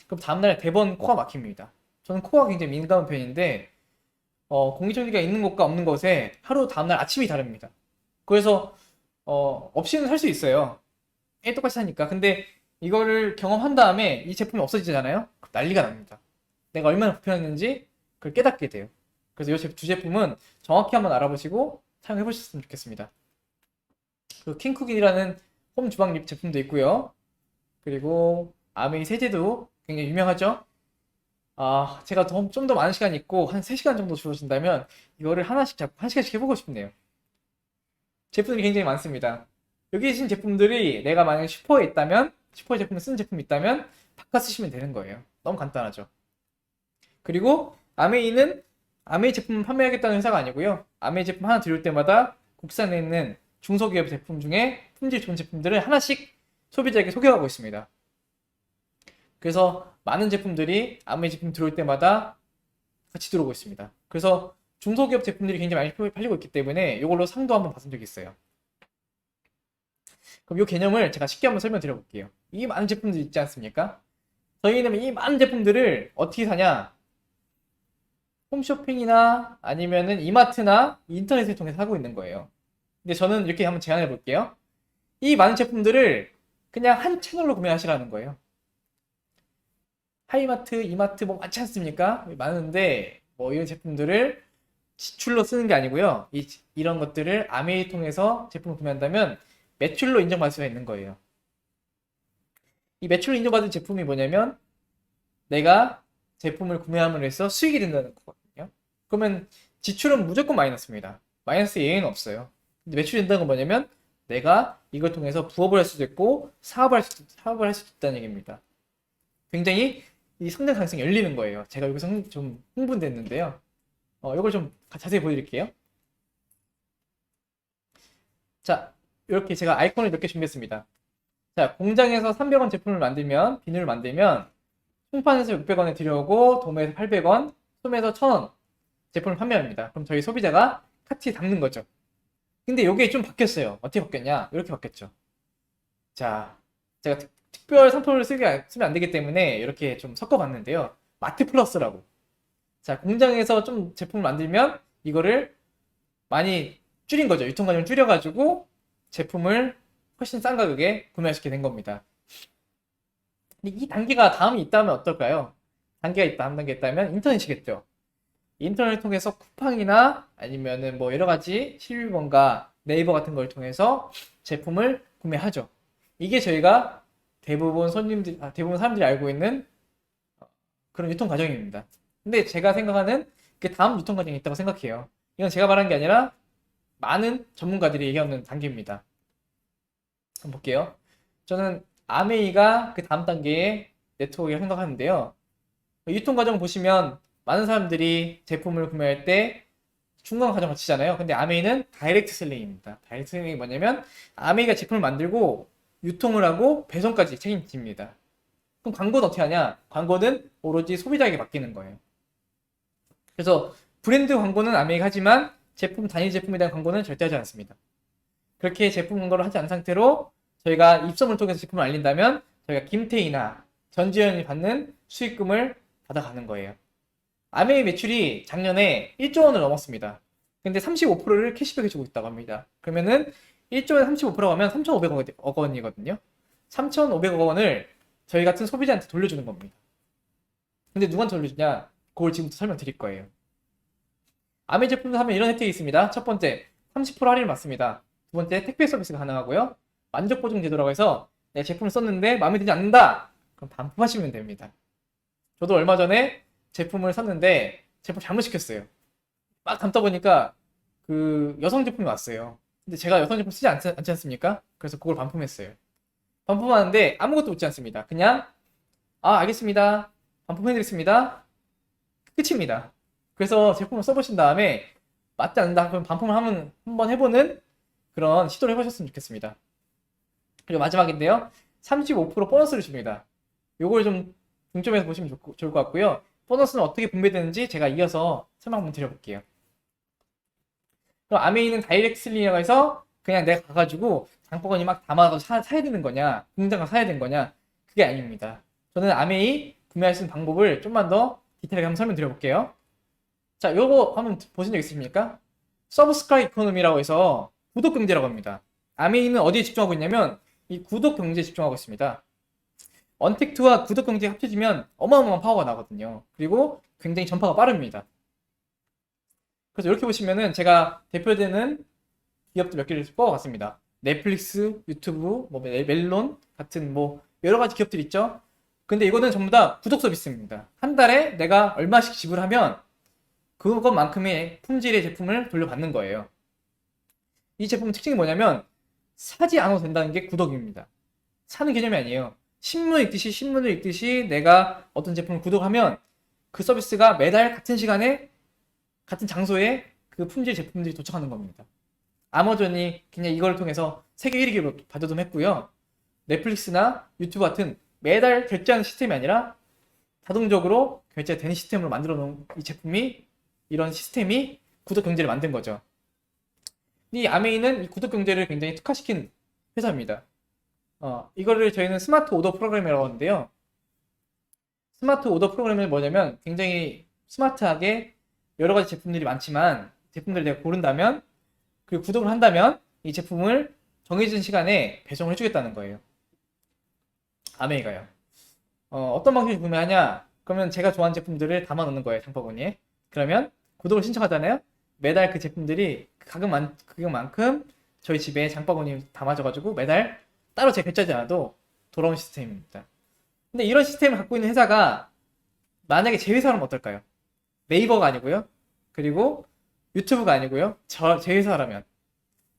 그럼 다음날 대번 코가 막힙니다. 저는 코가 굉장히 민감한 편인데 공기청정기가 있는 곳과 없는 곳에 하루 다음날 아침이 다릅니다. 그래서 없이는 살 수 있어요. 똑같이 사니까. 근데 이거를 경험한 다음에 이 제품이 없어지잖아요. 그럼 난리가 납니다. 내가 얼마나 불편했는지 그걸 깨닫게 돼요. 그래서 이 두 제품은 정확히 한번 알아보시고 사용해 보셨으면 좋겠습니다. 그리고 킹쿡이라는 홈 주방 제품도 있고요. 그리고 아메이 세제도 굉장히 유명하죠. 제가 좀 더 많은 시간이 있고 한 3시간 정도 주어진다면 이거를 하나씩 잡고 1시간씩 해보고 싶네요. 제품들이 굉장히 많습니다. 여기 계신 제품들이 내가 만약에 슈퍼에 있다면, 슈퍼 제품을 쓰는 제품이 있다면 바꿔 쓰시면 되는 거예요. 너무 간단하죠. 그리고 아메이는 아메이 제품을 판매하겠다는 회사가 아니고요. 아메이 제품 하나 들여올 때마다 국산에 있는 중소기업 제품 중에 품질 좋은 제품들을 하나씩 소비자에게 소개하고 있습니다. 그래서 많은 제품들이 아메이 제품 들어올 때마다 같이 들어오고 있습니다. 그래서 중소기업 제품들이 굉장히 많이 팔리고 있기 때문에 이걸로 상도 한번 받은 적이 있어요. 그럼 이 개념을 제가 쉽게 한번 설명드려 볼게요. 이 많은 제품들 있지 않습니까? 저희는 이 많은 제품들을 어떻게 사냐? 홈쇼핑이나 아니면은 이마트나 인터넷을 통해서 사고 있는 거예요. 근데 저는 이렇게 한번 제안해 볼게요. 이 많은 제품들을 그냥 한 채널로 구매하시라는 거예요. 하이마트, 이마트 뭐 많지 않습니까? 많은데 뭐 이런 제품들을 지출로 쓰는 게 아니고요. 이런 것들을 아메이 통해서 제품을 구매한다면 매출로 인정받을 수가 있는 거예요. 이 매출로 인정받은 제품이 뭐냐면 내가 제품을 구매함으로 해서 수익이 된다는 거거든요. 그러면 지출은 무조건 마이너스입니다. 마이너스 예외는 없어요. 근데 매출이 된다는 건 뭐냐면 내가 이걸 통해서 부업을 할 수도 있고 사업을 할 수도 있다는 얘기입니다. 굉장히 이 성장 가능성이 열리는 거예요. 제가 여기서 좀 흥분됐는데요. 이걸 좀 자세히 보여드릴게요. 자, 이렇게 제가 아이콘을 몇 개 준비했습니다. 자, 공장에서 300원 제품을 만들면, 비누를 만들면, 송판에서 600원에 들여오고, 도매에서 800원, 소매에서 1000원 제품을 판매합니다. 그럼 저희 소비자가 카트에 담는 거죠. 근데 이게 좀 바뀌었어요. 어떻게 바뀌었냐? 이렇게 바뀌었죠. 자, 제가 특별 상품을 쓰면 안 되기 때문에 이렇게 좀 섞어봤는데요. 마트 플러스라고. 자, 공장에서 좀 제품을 만들면 이거를 많이 줄인 거죠. 유통 과정을 줄여가지고 제품을 훨씬 싼 가격에 구매하시게 된 겁니다. 근데 이 단계가 다음이 있다면 어떨까요? 단계가 있다, 한 단계 있다면 인터넷이겠죠. 인터넷을 통해서 쿠팡이나 아니면은 뭐 여러 가지 실비번가 네이버 같은 걸 통해서 제품을 구매하죠. 이게 저희가 대부분 사람들이 알고 있는 그런 유통 과정입니다. 근데 제가 생각하는 그 다음 유통 과정이 있다고 생각해요. 이건 제가 말한 게 아니라 많은 전문가들이 얘기하는 단계입니다. 한번 볼게요. 저는 아메이가 그 다음 단계의 네트워크라고 생각하는데요. 유통 과정 보시면 많은 사람들이 제품을 구매할 때 중간 과정 거치잖아요. 근데 아메이는 다이렉트 셀링입니다. 다이렉트 셀링이 뭐냐면 아메이가 제품을 만들고 유통을 하고 배송까지 책임집니다. 그럼 광고는 어떻게 하냐? 광고는 오로지 소비자에게 맡기는 거예요. 그래서 브랜드 광고는 아메이가 하지만 단일 제품에 대한 광고는 절대 하지 않습니다. 그렇게 제품 광고를 하지 않은 상태로 저희가 입점을 통해서 제품을 알린다면 저희가 김태희나 전지현이 받는 수익금을 받아가는 거예요. 아메이 매출이 작년에 1조 원을 넘었습니다. 근데 35%를 캐시백에 주고 있다고 합니다. 그러면은 1조에 35%가 하면 3,500억 원이거든요. 3,500억 원을 저희 같은 소비자한테 돌려주는 겁니다. 근데 누구한테 돌려주냐? 그걸 지금부터 설명드릴 거예요. 아메이 제품을 사면 이런 혜택이 있습니다. 첫 번째, 30% 할인을 받습니다. 두 번째, 택배 서비스가 가능하고요. 만족 보증 제도라고 해서 내가 제품을 썼는데 마음에 들지 않는다? 그럼 반품하시면 됩니다. 저도 얼마 전에 제품을 샀는데 제품 잘못 시켰어요. 막 담다 보니까 그 여성 제품이 왔어요. 근데 제가 여성 제품 쓰지 않지 않습니까? 그래서 그걸 반품했어요. 반품하는데 아무것도 묻지 않습니다. 그냥 알겠습니다. 반품해드리겠습니다. 끝입니다. 그래서 제품을 써보신 다음에 맞지 않는다 그럼 반품을 한번 해보는 그런 시도를 해보셨으면 좋겠습니다. 그리고 마지막인데요. 35% 보너스를 줍니다. 요걸 좀 중점에서 보시면 좋을 것 같고요. 보너스는 어떻게 분배되는지 제가 이어서 설명 한번 드려볼게요. 그럼 아메이는 다이렉트 셀링이라고 해서 그냥 내가 가가지고 장바구니 막 담아서 사야 되는 거냐, 공장 가서 사야 되는 거냐, 그게 아닙니다. 저는 아메이 구매할 수 있는 방법을 좀만 더 디테일하게 한번 설명드려볼게요. 자, 요거 한번 보신 적 있습니까? 서브스크라이브 이코노미라고 해서 구독 경제라고 합니다. 아메이는 어디에 집중하고 있냐면 이 구독 경제에 집중하고 있습니다. 언택트와 구독 경제가 합쳐지면 어마어마한 파워가 나거든요. 그리고 굉장히 전파가 빠릅니다. 그래서 이렇게 보시면은 제가 대표되는 기업들 몇 개를 뽑아봤습니다. 넷플릭스, 유튜브, 뭐 멜론 같은 뭐 여러 가지 기업들 있죠. 근데 이거는 전부 다 구독 서비스입니다. 한 달에 내가 얼마씩 지불하면 그것만큼의 품질의 제품을 돌려받는 거예요. 이 제품 특징이 뭐냐면 사지 않아도 된다는 게 구독입니다. 사는 개념이 아니에요. 신문을 읽듯이 내가 어떤 제품을 구독하면 그 서비스가 매달 같은 시간에 같은 장소에 그 품질 제품들이 도착하는 겁니다. 아마존이 그냥 이걸 통해서 세계 1위로 발돋움했고요. 넷플릭스나 유튜브 같은 매달 결제하는 시스템이 아니라 자동적으로 결제되는 시스템으로 만들어 놓은 이 제품이, 이런 시스템이 구독 경제를 만든 거죠. 이 아메이는 이 구독 경제를 굉장히 특화시킨 회사입니다. 이거를 저희는 스마트 오더 프로그램이라고 하는데요. 스마트 오더 프로그램은 뭐냐면 굉장히 스마트하게 여러 가지 제품들이 많지만 제품들을 내가 고른다면, 그리고 구독을 한다면 이 제품을 정해진 시간에 배송을 해주겠다는 거예요. 아메이가요. 어떤 방식으로 구매하냐? 그러면 제가 좋아하는 제품들을 담아 놓는 거예요, 장바구니에. 그러면 구독을 신청하잖아요. 매달 그 제품들이 가격만큼 저희 집에 장바구니에 담아져가지고 매달 따로 제가 결제하지 않아도 돌아온 시스템입니다. 근데 이런 시스템을 갖고 있는 회사가 만약에 제 회사라면 어떨까요? 네이버가 아니고요. 그리고 유튜브가 아니고요. 제 회사라면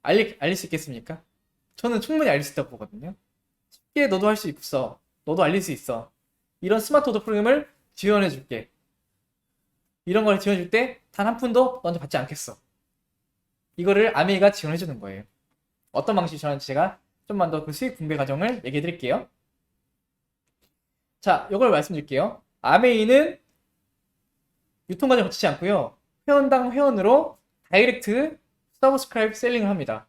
알릴 수 있겠습니까? 저는 충분히 알릴 수 있다고 보거든요. 쉽게 너도 할 수 있어. 너도 알릴 수 있어. 이런 스마트 오더 프로그램을 지원해 줄게. 이런 걸 지원해 줄 때 단 한 푼도 너한테 받지 않겠어. 이거를 아메이가 지원해 주는 거예요. 어떤 방식으로 지원하는지 제가 좀만 더 그 수익 분배 과정을 얘기해 드릴게요. 자, 이걸 말씀드릴게요. 아메이는 유통 과정 거치지 않고요. 회원당 회원으로 다이렉트 서브스크라이브 셀링을 합니다.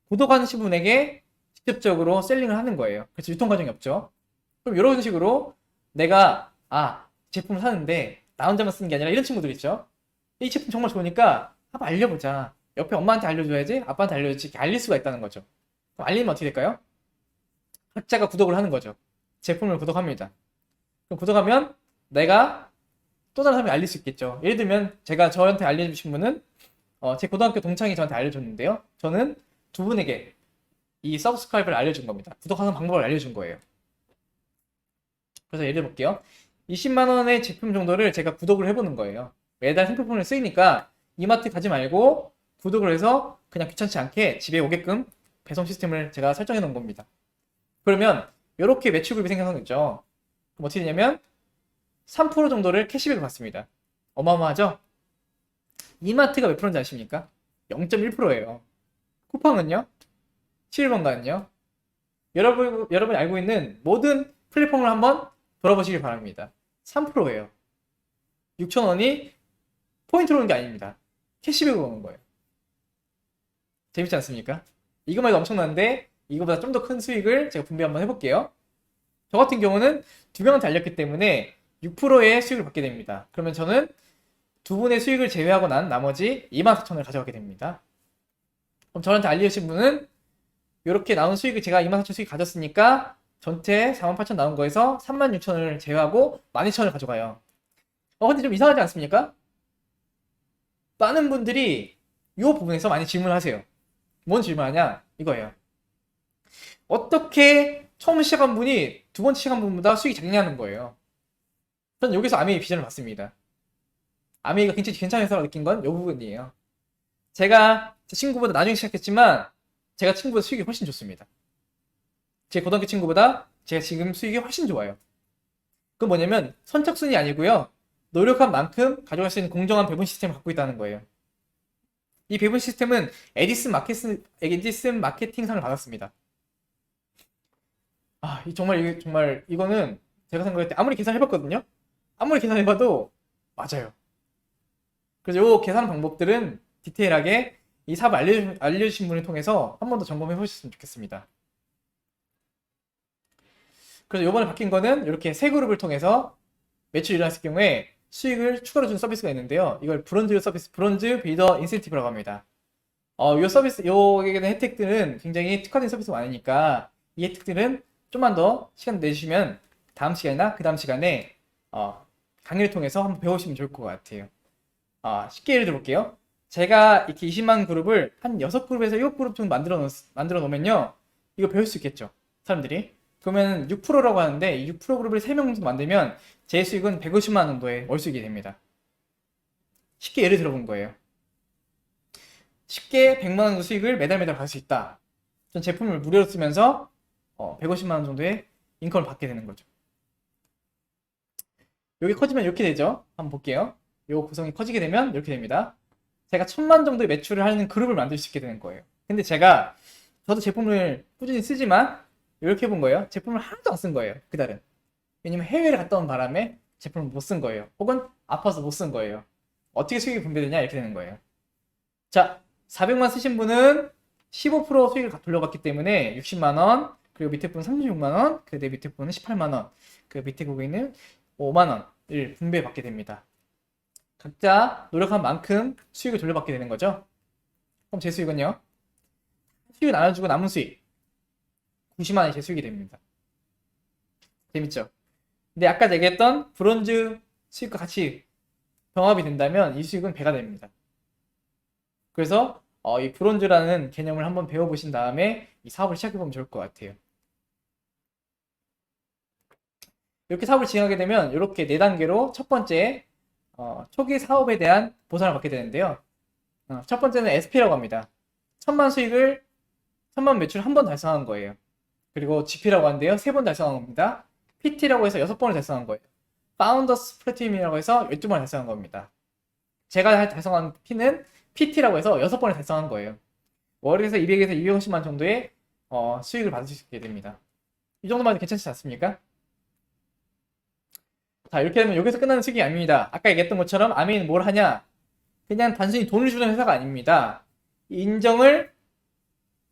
구독하시는 분에게 직접적으로 셀링을 하는 거예요. 그래서 유통 과정이 없죠. 그럼 이런 식으로 내가 제품을 사는데 나 혼자만 쓰는 게 아니라 이런 친구들 있죠. 이 제품 정말 좋으니까 한번 알려보자. 옆에 엄마한테 알려줘야지, 아빠한테 알려줘야지, 이렇게 알릴 수가 있다는 거죠. 그럼 알리면 어떻게 될까요? 각자가 구독을 하는 거죠. 제품을 구독합니다. 그럼 구독하면 내가 또 다른 사람이 알릴 수 있겠죠. 예를 들면 제가 저한테 알려주신 분은 제 고등학교 동창이 저한테 알려줬는데요. 저는 두 분에게 이 서브스크라이브를 알려준 겁니다. 구독하는 방법을 알려준 거예요. 그래서 예를 들어볼게요. 20만 원의 제품 정도를 제가 구독을 해보는 거예요. 매달 생필품을 쓰이니까 이마트 가지 말고 구독을 해서 그냥 귀찮지 않게 집에 오게끔 배송 시스템을 제가 설정해 놓은 겁니다. 그러면 이렇게 매출급이 생겨나겠죠. 그럼 어떻게 되냐면 3% 정도를 캐시백을 받습니다. 어마어마하죠? 이마트가 몇 프로인지 아십니까? 0.1%예요. 쿠팡은요? 11번가는요? 여러분이 알고 있는 모든 플랫폼을 한번 돌아보시길 바랍니다. 3%예요. 6,000원이 포인트로 오는 게 아닙니다. 캐시백으로 오는 거예요. 재밌지 않습니까? 이것만 해도 엄청난데 이거보다 좀 더 큰 수익을 제가 분배 한번 해볼게요. 저 같은 경우는 두 명한테 알렸기 때문에 6%의 수익을 받게 됩니다. 그러면 저는 두 분의 수익을 제외하고 난 나머지 24,000원을 가져가게 됩니다. 그럼 저한테 알려주신 분은 이렇게 나온 수익을 제가 24,000원 수익 가졌으니까 전체 48,000원 나온 거에서 36,000원을 제외하고 12,000원을 가져가요. 근데 좀 이상하지 않습니까? 많은 분들이 이 부분에서 많이 질문하세요. 뭔 질문하냐? 이거예요. 어떻게 처음 시작한 분이 두 번째 시작한 분보다 수익이 작냐는 거예요. 저는 여기서 아메이 비전을 봤습니다. 아메이가 굉장히 괜찮은 회사라고 느낀 건 이 부분이에요. 제가 제 친구보다 나중에 시작했지만 제가 친구보다 수익이 훨씬 좋습니다. 제 고등학교 친구보다 제가 지금 수익이 훨씬 좋아요. 그건 뭐냐면 선착순이 아니고요. 노력한 만큼 가져갈 수 있는 공정한 배분 시스템을 갖고 있다는 거예요. 이 배분 시스템은 에디슨 마케팅상을 받았습니다. 정말 이거는 제가 생각할 때 아무리 계산해봤거든요. 아무리 계산해봐도 맞아요. 그래서 이 계산 방법들은 디테일하게 이 사업을 알려주신 분을 통해서 한 번 더 점검해 보셨으면 좋겠습니다. 그래서 이번에 바뀐 거는 이렇게 세 그룹을 통해서 매출이 일어났을 경우에 수익을 추가로 주는 서비스가 있는데요. 이걸 브론즈 빌더 인센티브라고 합니다. 여기에 대한 혜택들은 굉장히 특화된 서비스가 많으니까 이 혜택들은 좀만 더 시간 내주시면 다음 시간이나 그 다음 시간에 강의를 통해서 한번 배우시면 좋을 것 같아요. 쉽게 예를 들어볼게요. 제가 이렇게 20만 그룹을 한 6그룹에서 7그룹 정도 만들어 놓으면요. 이거 배울 수 있겠죠. 사람들이. 그러면 6%라고 하는데 이 6% 그룹을 3명 정도 만들면 제 수익은 150만 원 정도의 월 수익이 됩니다. 쉽게 예를 들어본 거예요. 쉽게 100만 원 정도 수익을 매달 받을 수 있다. 전 제품을 무료로 쓰면서 150만 원 정도의 인컴을 받게 되는 거죠. 여기 커지면 이렇게 되죠. 한번 볼게요. 요 구성이 커지게 되면 이렇게 됩니다. 제가 1,000만 정도의 매출을 하는 그룹을 만들 수 있게 되는 거예요. 근데 저도 제품을 꾸준히 쓰지만 이렇게 해본 거예요. 제품을 하나도 안 쓴 거예요. 그달은. 왜냐면 해외를 갔다 온 바람에 제품을 못 쓴 거예요. 혹은 아파서 못 쓴 거예요. 어떻게 수익이 분배되냐 이렇게 되는 거예요. 자, 400만 쓰신 분은 15% 수익을 돌려갔기 때문에 60만 원, 그리고 밑에 분은 36만 원, 그 내 밑에 분은 18만 원, 그 밑에 고객은 5만 원을 분배받게 됩니다. 각자 노력한 만큼 수익을 돌려받게 되는 거죠. 그럼 제 수익은요? 수익을 나눠주고 남은 수익 90만 원이 제 수익이 됩니다. 재밌죠? 근데 아까 얘기했던 브론즈 수익과 같이 병합이 된다면 이 수익은 배가 됩니다. 그래서 이 브론즈라는 개념을 한번 배워보신 다음에 이 사업을 시작해보면 좋을 것 같아요. 이렇게 사업을 진행하게 되면 이렇게 4단계로 첫 번째 초기 사업에 대한 보상을 받게 되는데요. 첫 번째는 SP라고 합니다. 1,000만 매출 한 번 달성한 거예요. 그리고 GP라고 하는데요. 3번 달성한 겁니다. PT라고 해서 6번을 달성한 거예요. 파운더스 플래티넘이라고 해서 12번을 달성한 겁니다. 제가 달성한 P는 PT라고 해서 6번을 달성한 거예요. 월에서 200에서 250만 정도의 수익을 받을 수 있게 됩니다. 이 정도만 해도 괜찮지 않습니까? 자, 이렇게 되면 여기서 끝나는 수익이 아닙니다. 아까 얘기했던 것처럼 아메이는 뭘 하냐? 그냥 단순히 돈을 주는 회사가 아닙니다. 인정을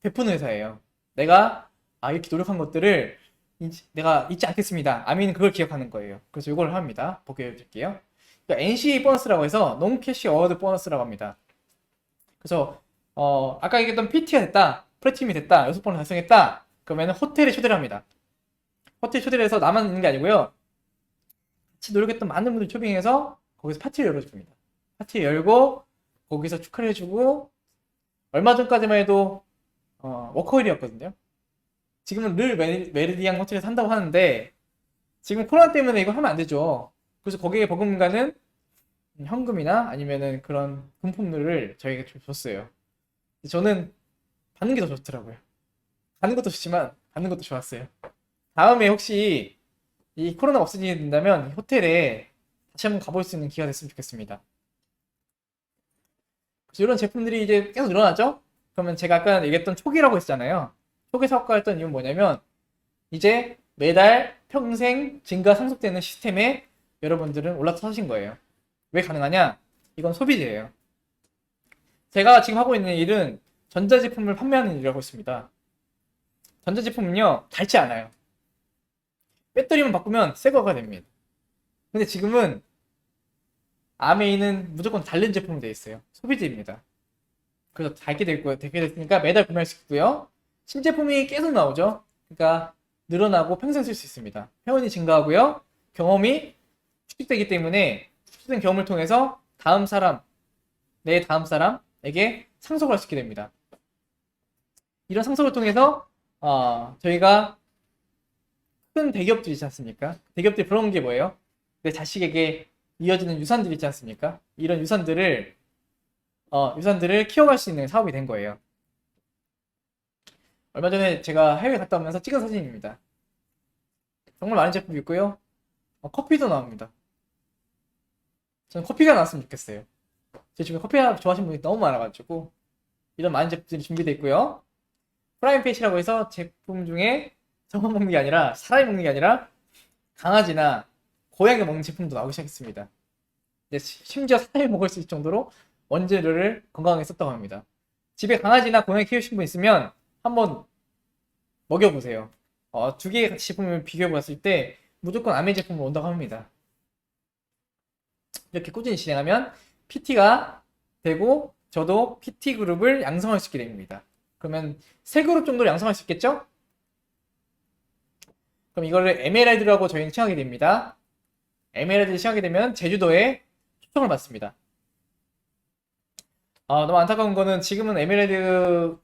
베푸는 회사예요. 내가 이렇게 노력한 것들을 내가 잊지 않겠습니다. 아메이는 그걸 기억하는 거예요. 그래서 이걸 합니다. 보여드릴게요. 그러니까 NCA 보너스라고 해서 논캐시 어워드 보너스라고 합니다. 그래서 아까 얘기했던 PT가 됐다, 플래티넘이 됐다, 6번을 달성했다. 그러면 호텔에 초대를 합니다. 호텔 초대를 해서 나만 있는 게 아니고요. 같이 노력했던 많은 분들 초빙해서 거기서 파티를 열어줍니다. 파티 열고 거기서 축하를 해주고, 얼마 전까지만 해도 워커힐이었거든요. 지금은 늘 메리디안 호텔에서 한다고 하는데 지금 코로나 때문에 이거 하면 안 되죠. 그래서 거기에 버금가는 현금이나 아니면은 그런 금품들을 저희가 좀 줬어요. 저는 받는 게 더 좋더라고요. 받는 것도 좋지만 받는 것도 좋았어요. 다음에 혹시 이 코로나가 없어진다면 호텔에 다시 한번 가볼 수 있는 기회가 됐으면 좋겠습니다. 그래서 이런 제품들이 이제 계속 늘어나죠? 그러면 제가 아까 얘기했던 초기라고 했잖아요. 초기 사업가 했던 이유는 뭐냐면 이제 매달 평생 증가 상속되는 시스템에 여러분들은 올라서신 거예요. 왜 가능하냐? 이건 소비재예요. 제가 지금 하고 있는 일은 전자제품을 판매하는 일을 하고 있습니다. 전자제품은요, 닳지 않아요. 배터리만 바꾸면 새 거가 됩니다. 근데 지금은 아메이는 무조건 닳는 제품으로 되어 있어요. 소비재입니다. 그래서 닳게 됐으니까 매달 구매할 수 있고요. 신제품이 계속 나오죠. 그러니까 늘어나고 평생 쓸 수 있습니다. 회원이 증가하고요. 경험이 축적되기 때문에 축적된 경험을 통해서 내 다음 사람에게 상속을 할 수 있게 됩니다. 이런 상속을 통해서 저희가 큰 대기업들이 있지 않습니까? 대기업들이 부러운 게 뭐예요? 내 자식에게 이어지는 유산들이 있지 않습니까? 이런 유산들을 키워갈 수 있는 사업이 된 거예요. 얼마 전에 제가 해외 갔다 오면서 찍은 사진입니다. 정말 많은 제품이 있고요. 커피도 나옵니다. 저는 커피가 나왔으면 좋겠어요. 제 주변에 커피 좋아하시는 분이 너무 많아가지고 이런 많은 제품들이 준비되어 있고요. 프라임 페이시라고 해서 제품 중에 저만 먹는 게 아니라 사람이 먹는 게 아니라 강아지나 고양이가 먹는 제품도 나오기 시작했습니다. 심지어 사람이 먹을 수 있을 정도로 원재료를 건강하게 썼다고 합니다. 집에 강아지나 고양이 키우신 분 있으면 한번 먹여보세요. 2개의 같이 제품을 비교해봤을 때 무조건 아메 제품으로 온다고 합니다. 이렇게 꾸준히 진행하면 PT가 되고 저도 PT 그룹을 양성할 수 있게 됩니다. 그러면 3그룹 정도를 양성할 수 있겠죠? 그럼 이거를 에메랄드라고 저희는 칭하게 됩니다. 에메랄드를 칭하게 되면 제주도에 초청을 받습니다. 너무 안타까운 거는 지금은 에메랄드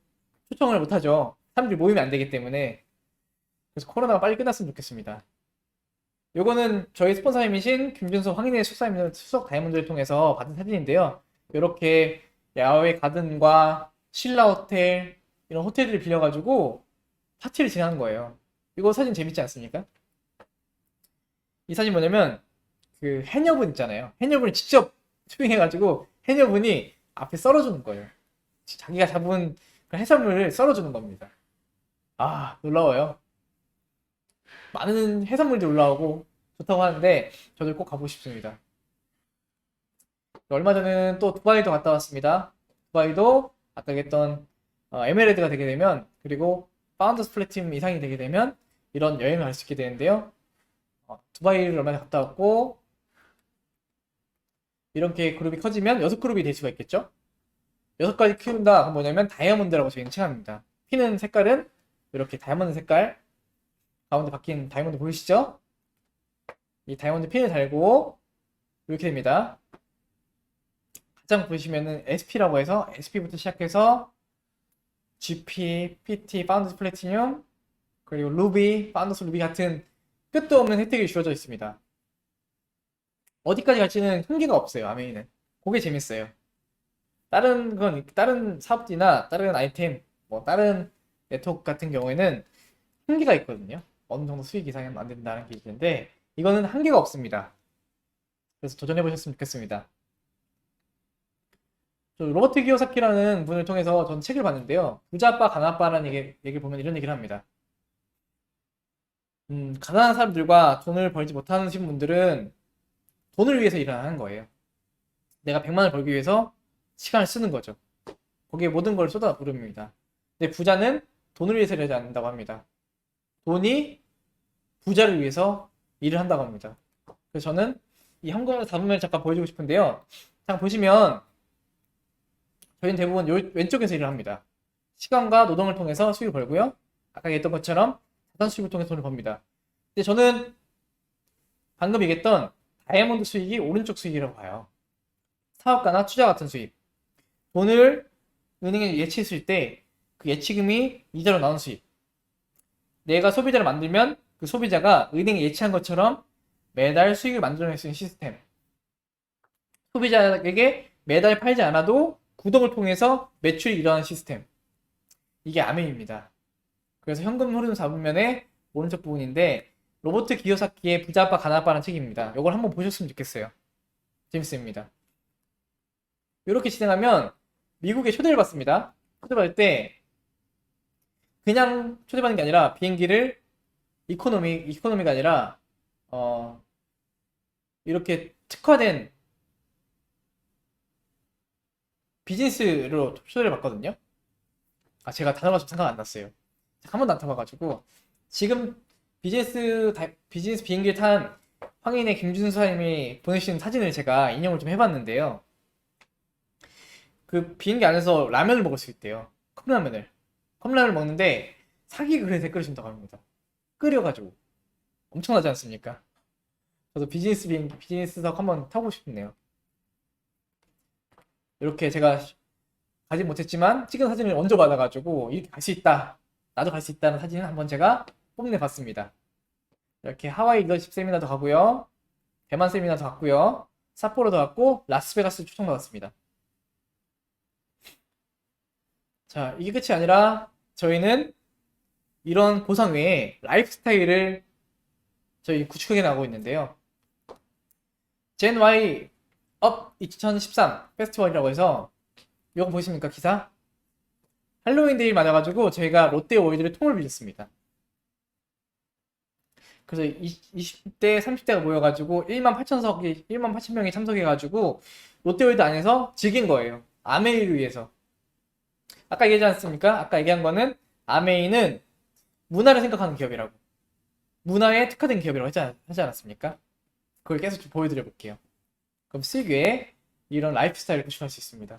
초청을 못하죠. 사람들이 모이면 안 되기 때문에. 그래서 코로나가 빨리 끝났으면 좋겠습니다. 요거는 저희 스폰서님이신 김준석 황인의 숙사님 수석 다이아몬드를 통해서 받은 사진인데요. 이렇게 야외 가든과 신라 호텔 이런 호텔들을 빌려가지고 파티를 진행하는 거예요. 이거 사진 재밌지 않습니까? 이 사진 뭐냐면 그 해녀분 있잖아요. 해녀분이 직접 초빙해가지고 해녀분이 앞에 썰어주는 거예요. 자기가 잡은 그 해산물을 썰어주는 겁니다. 아, 놀라워요. 많은 해산물들이 올라오고 좋다고 하는데 저도 꼭 가보고 싶습니다. 얼마 전에는 또 두바이도 갔다 왔습니다. 두바이도 아까 얘기했던 에메랄드가 되게 되면, 그리고 파운더스 플래티넘 이상이 되게 되면 이런 여행을 갈 수 있게 되는데요. 두바이를 얼마 전에 갔다 왔고, 이렇게 그룹이 커지면 6그룹이 될 수가 있겠죠. 6가지 키운다. 그건 뭐냐면 다이아몬드라고 저희는 칭합니다. 피는 색깔은 이렇게 다이아몬드 색깔, 가운데 박힌 다이아몬드 보이시죠? 이 다이아몬드 핀을 달고 이렇게 됩니다. 가장 보시면은 SP라고 해서 SP부터 시작해서 GP, PT, 파운더스 플래티늄, 그리고 루비, 파운더스 루비 같은 끝도 없는 혜택이 주어져 있습니다. 어디까지 갈지는 한계가 없어요. 아메이는 그게 재밌어요. 다른 사업이나 다른 아이템, 뭐 다른 네트워크 같은 경우에는 한계가 있거든요. 어느 정도 수익 이상은 안 된다는 게 있는데, 이거는 한계가 없습니다. 그래서 도전해 보셨으면 좋겠습니다. 저 로버트 기요사키라는 분을 통해서 전 책을 봤는데요. 부자 아빠, 가난 아빠라는 얘기를 보면 이런 얘기를 합니다. 가난한 사람들과 돈을 벌지 못하는 분들은 돈을 위해서 일을 하는 거예요. 내가 100만을 벌기 위해서 시간을 쓰는 거죠. 거기에 모든 걸 쏟아 부릅니다. 근데 부자는 돈을 위해서 일하지 않는다고 합니다. 돈이 부자를 위해서 일을 한다고 합니다. 그래서 저는 이 현금을 담으면 잠깐 보여주고 싶은데요. 잠깐 보시면 저희는 대부분 왼쪽에서 일을 합니다. 시간과 노동을 통해서 수익을 벌고요. 아까 얘기했던 것처럼 자산 수익을 통해서 돈을 법니다. 근데 저는 방금 얘기했던 다이아몬드 수익이 오른쪽 수익이라고 봐요. 사업가나 투자 같은 수익. 돈을 은행에 예치했을 때 그 예치금이 이자로 나오는 수익. 내가 소비자를 만들면 그 소비자가 은행에 예치한 것처럼 매달 수익을 만들어낼 수 있는 시스템. 소비자에게 매달 팔지 않아도 구독을 통해서 매출이 일어나는 시스템. 이게 아메입니다. 그래서 현금 흐름 잡으면의 오른쪽 부분인데, 로버트 기요사키의 부자 아빠 가난 아빠라는 책입니다. 이걸 한번 보셨으면 좋겠어요. 재밌습니다. 이렇게 진행하면 미국에 초대를 받습니다. 초대받을 때 그냥 초대받는 게 아니라 비행기를 이코노미가 아니라 이렇게 특화된 비즈니스로 초대를 받거든요. 아, 제가 단어가 좀 생각 안 났어요. 한 번도 안 타봐가지고. 지금 비즈니스 비행기를 탄 황인의 김준수 사님이 보내주신 사진을 제가 인용을 좀 해봤는데요. 그 비행기 안에서 라면을 먹을 수 있대요. 컵라면을 먹는데 사기 그릇에 끓여준다고 합니다. 끓여가지고. 엄청나지 않습니까? 저도 비즈니스석 한번 타고 싶네요. 이렇게 제가 가지 못했지만 찍은 사진을 얹어받아가지고 이렇게 갈 수 있다, 나도 갈 수 있다는 사진을 한번 제가 뽐내봤습니다. 이렇게 하와이 리더십 세미나도 가고요, 대만 세미나도 갔고요, 삿포로도 갔고, 라스베가스 초청받았습니다. 자, 이게 끝이 아니라 저희는 이런 보상 외에 라이프스타일을 저희 구축해 나가고 있는데요. 젠 Y 업 2013 페스티벌이라고 해서, 이거 보이십니까, 기사? 할로윈 데이 맞아가지고 저희가 롯데월드를 통을 빌렸습니다. 그래서 20대, 30대가 모여가지고 1만 8천 명이 참석해가지고 롯데월드 안에서 즐긴 거예요. 아메이를 위해서. 아까 얘기하지 않았습니까? 아까 얘기한 거는 아메이는 문화를 생각하는 기업이라고, 문화에 특화된 기업이라고 하지 않았습니까? 그걸 계속 좀 보여드려 볼게요. 그럼 수익 외에 이런 라이프스타일을 구축할 수 있습니다.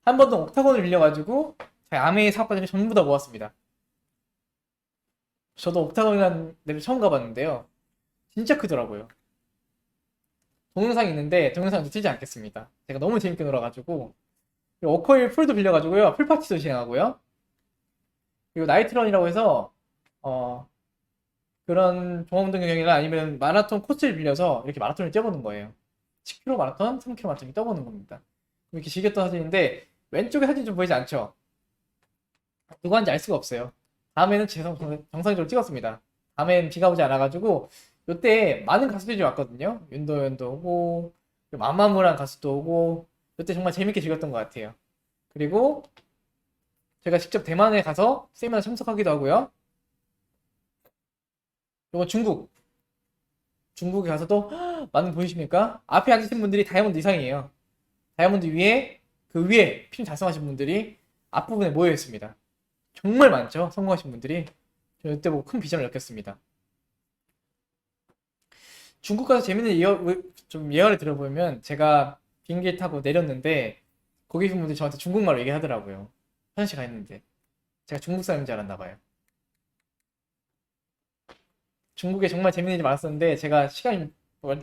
한 번 더 옥타곤을 빌려가지고 저희 아메이 사업가들이 전부 다 모았습니다. 저도 옥타곤이라는 데를 처음 가봤는데요. 진짜 크더라고요. 동영상이 있는데 동영상도 틀지 않겠습니다. 제가 너무 재밌게 놀아가지고. 그리고 워커힐 풀도 빌려가지고요, 풀파티도 진행하고요. 그리고 나이트런이라고 해서 그런 종합운동 경기나 아니면 마라톤 코스를 빌려서 이렇게 마라톤을 뛰어보는 거예요. 10km 마라톤, 3km 마라톤이 떠보는 겁니다. 이렇게 즐겼던 사진인데, 왼쪽에 사진 좀 보이지 않죠? 누구 한지 알 수가 없어요. 다음에는 정상적으로 찍었습니다. 다음엔 비가 오지 않아가지고, 요때 많은 가수들이 왔거든요. 윤도현도 오고, 마마무란 가수도 오고, 이때 정말 재밌게 즐겼던 것 같아요. 그리고 제가 직접 대만에 가서 세미나 참석하기도 하고요. 이거 중국에 가서도 많은 분 보이십니까? 앞에 앉으신 분들이 다이아몬드 이상이에요. 다이아몬드 위에 그 위에 필름 달성하신 분들이 앞부분에 모여 있습니다. 정말 많죠? 성공하신 분들이. 저 이때 보고 큰 비전을 느꼈습니다. 중국 가서 재밌는 좀 예화를 들어보면 제가 비행기 타고 내렸는데 거기 있는 분들이 저한테 중국말로 얘기하더라고요. 화장실 가 있는데 제가 중국 사람인 줄 알았나 봐요. 중국에 정말 재밌는 일이 많았었는데 제가 시간이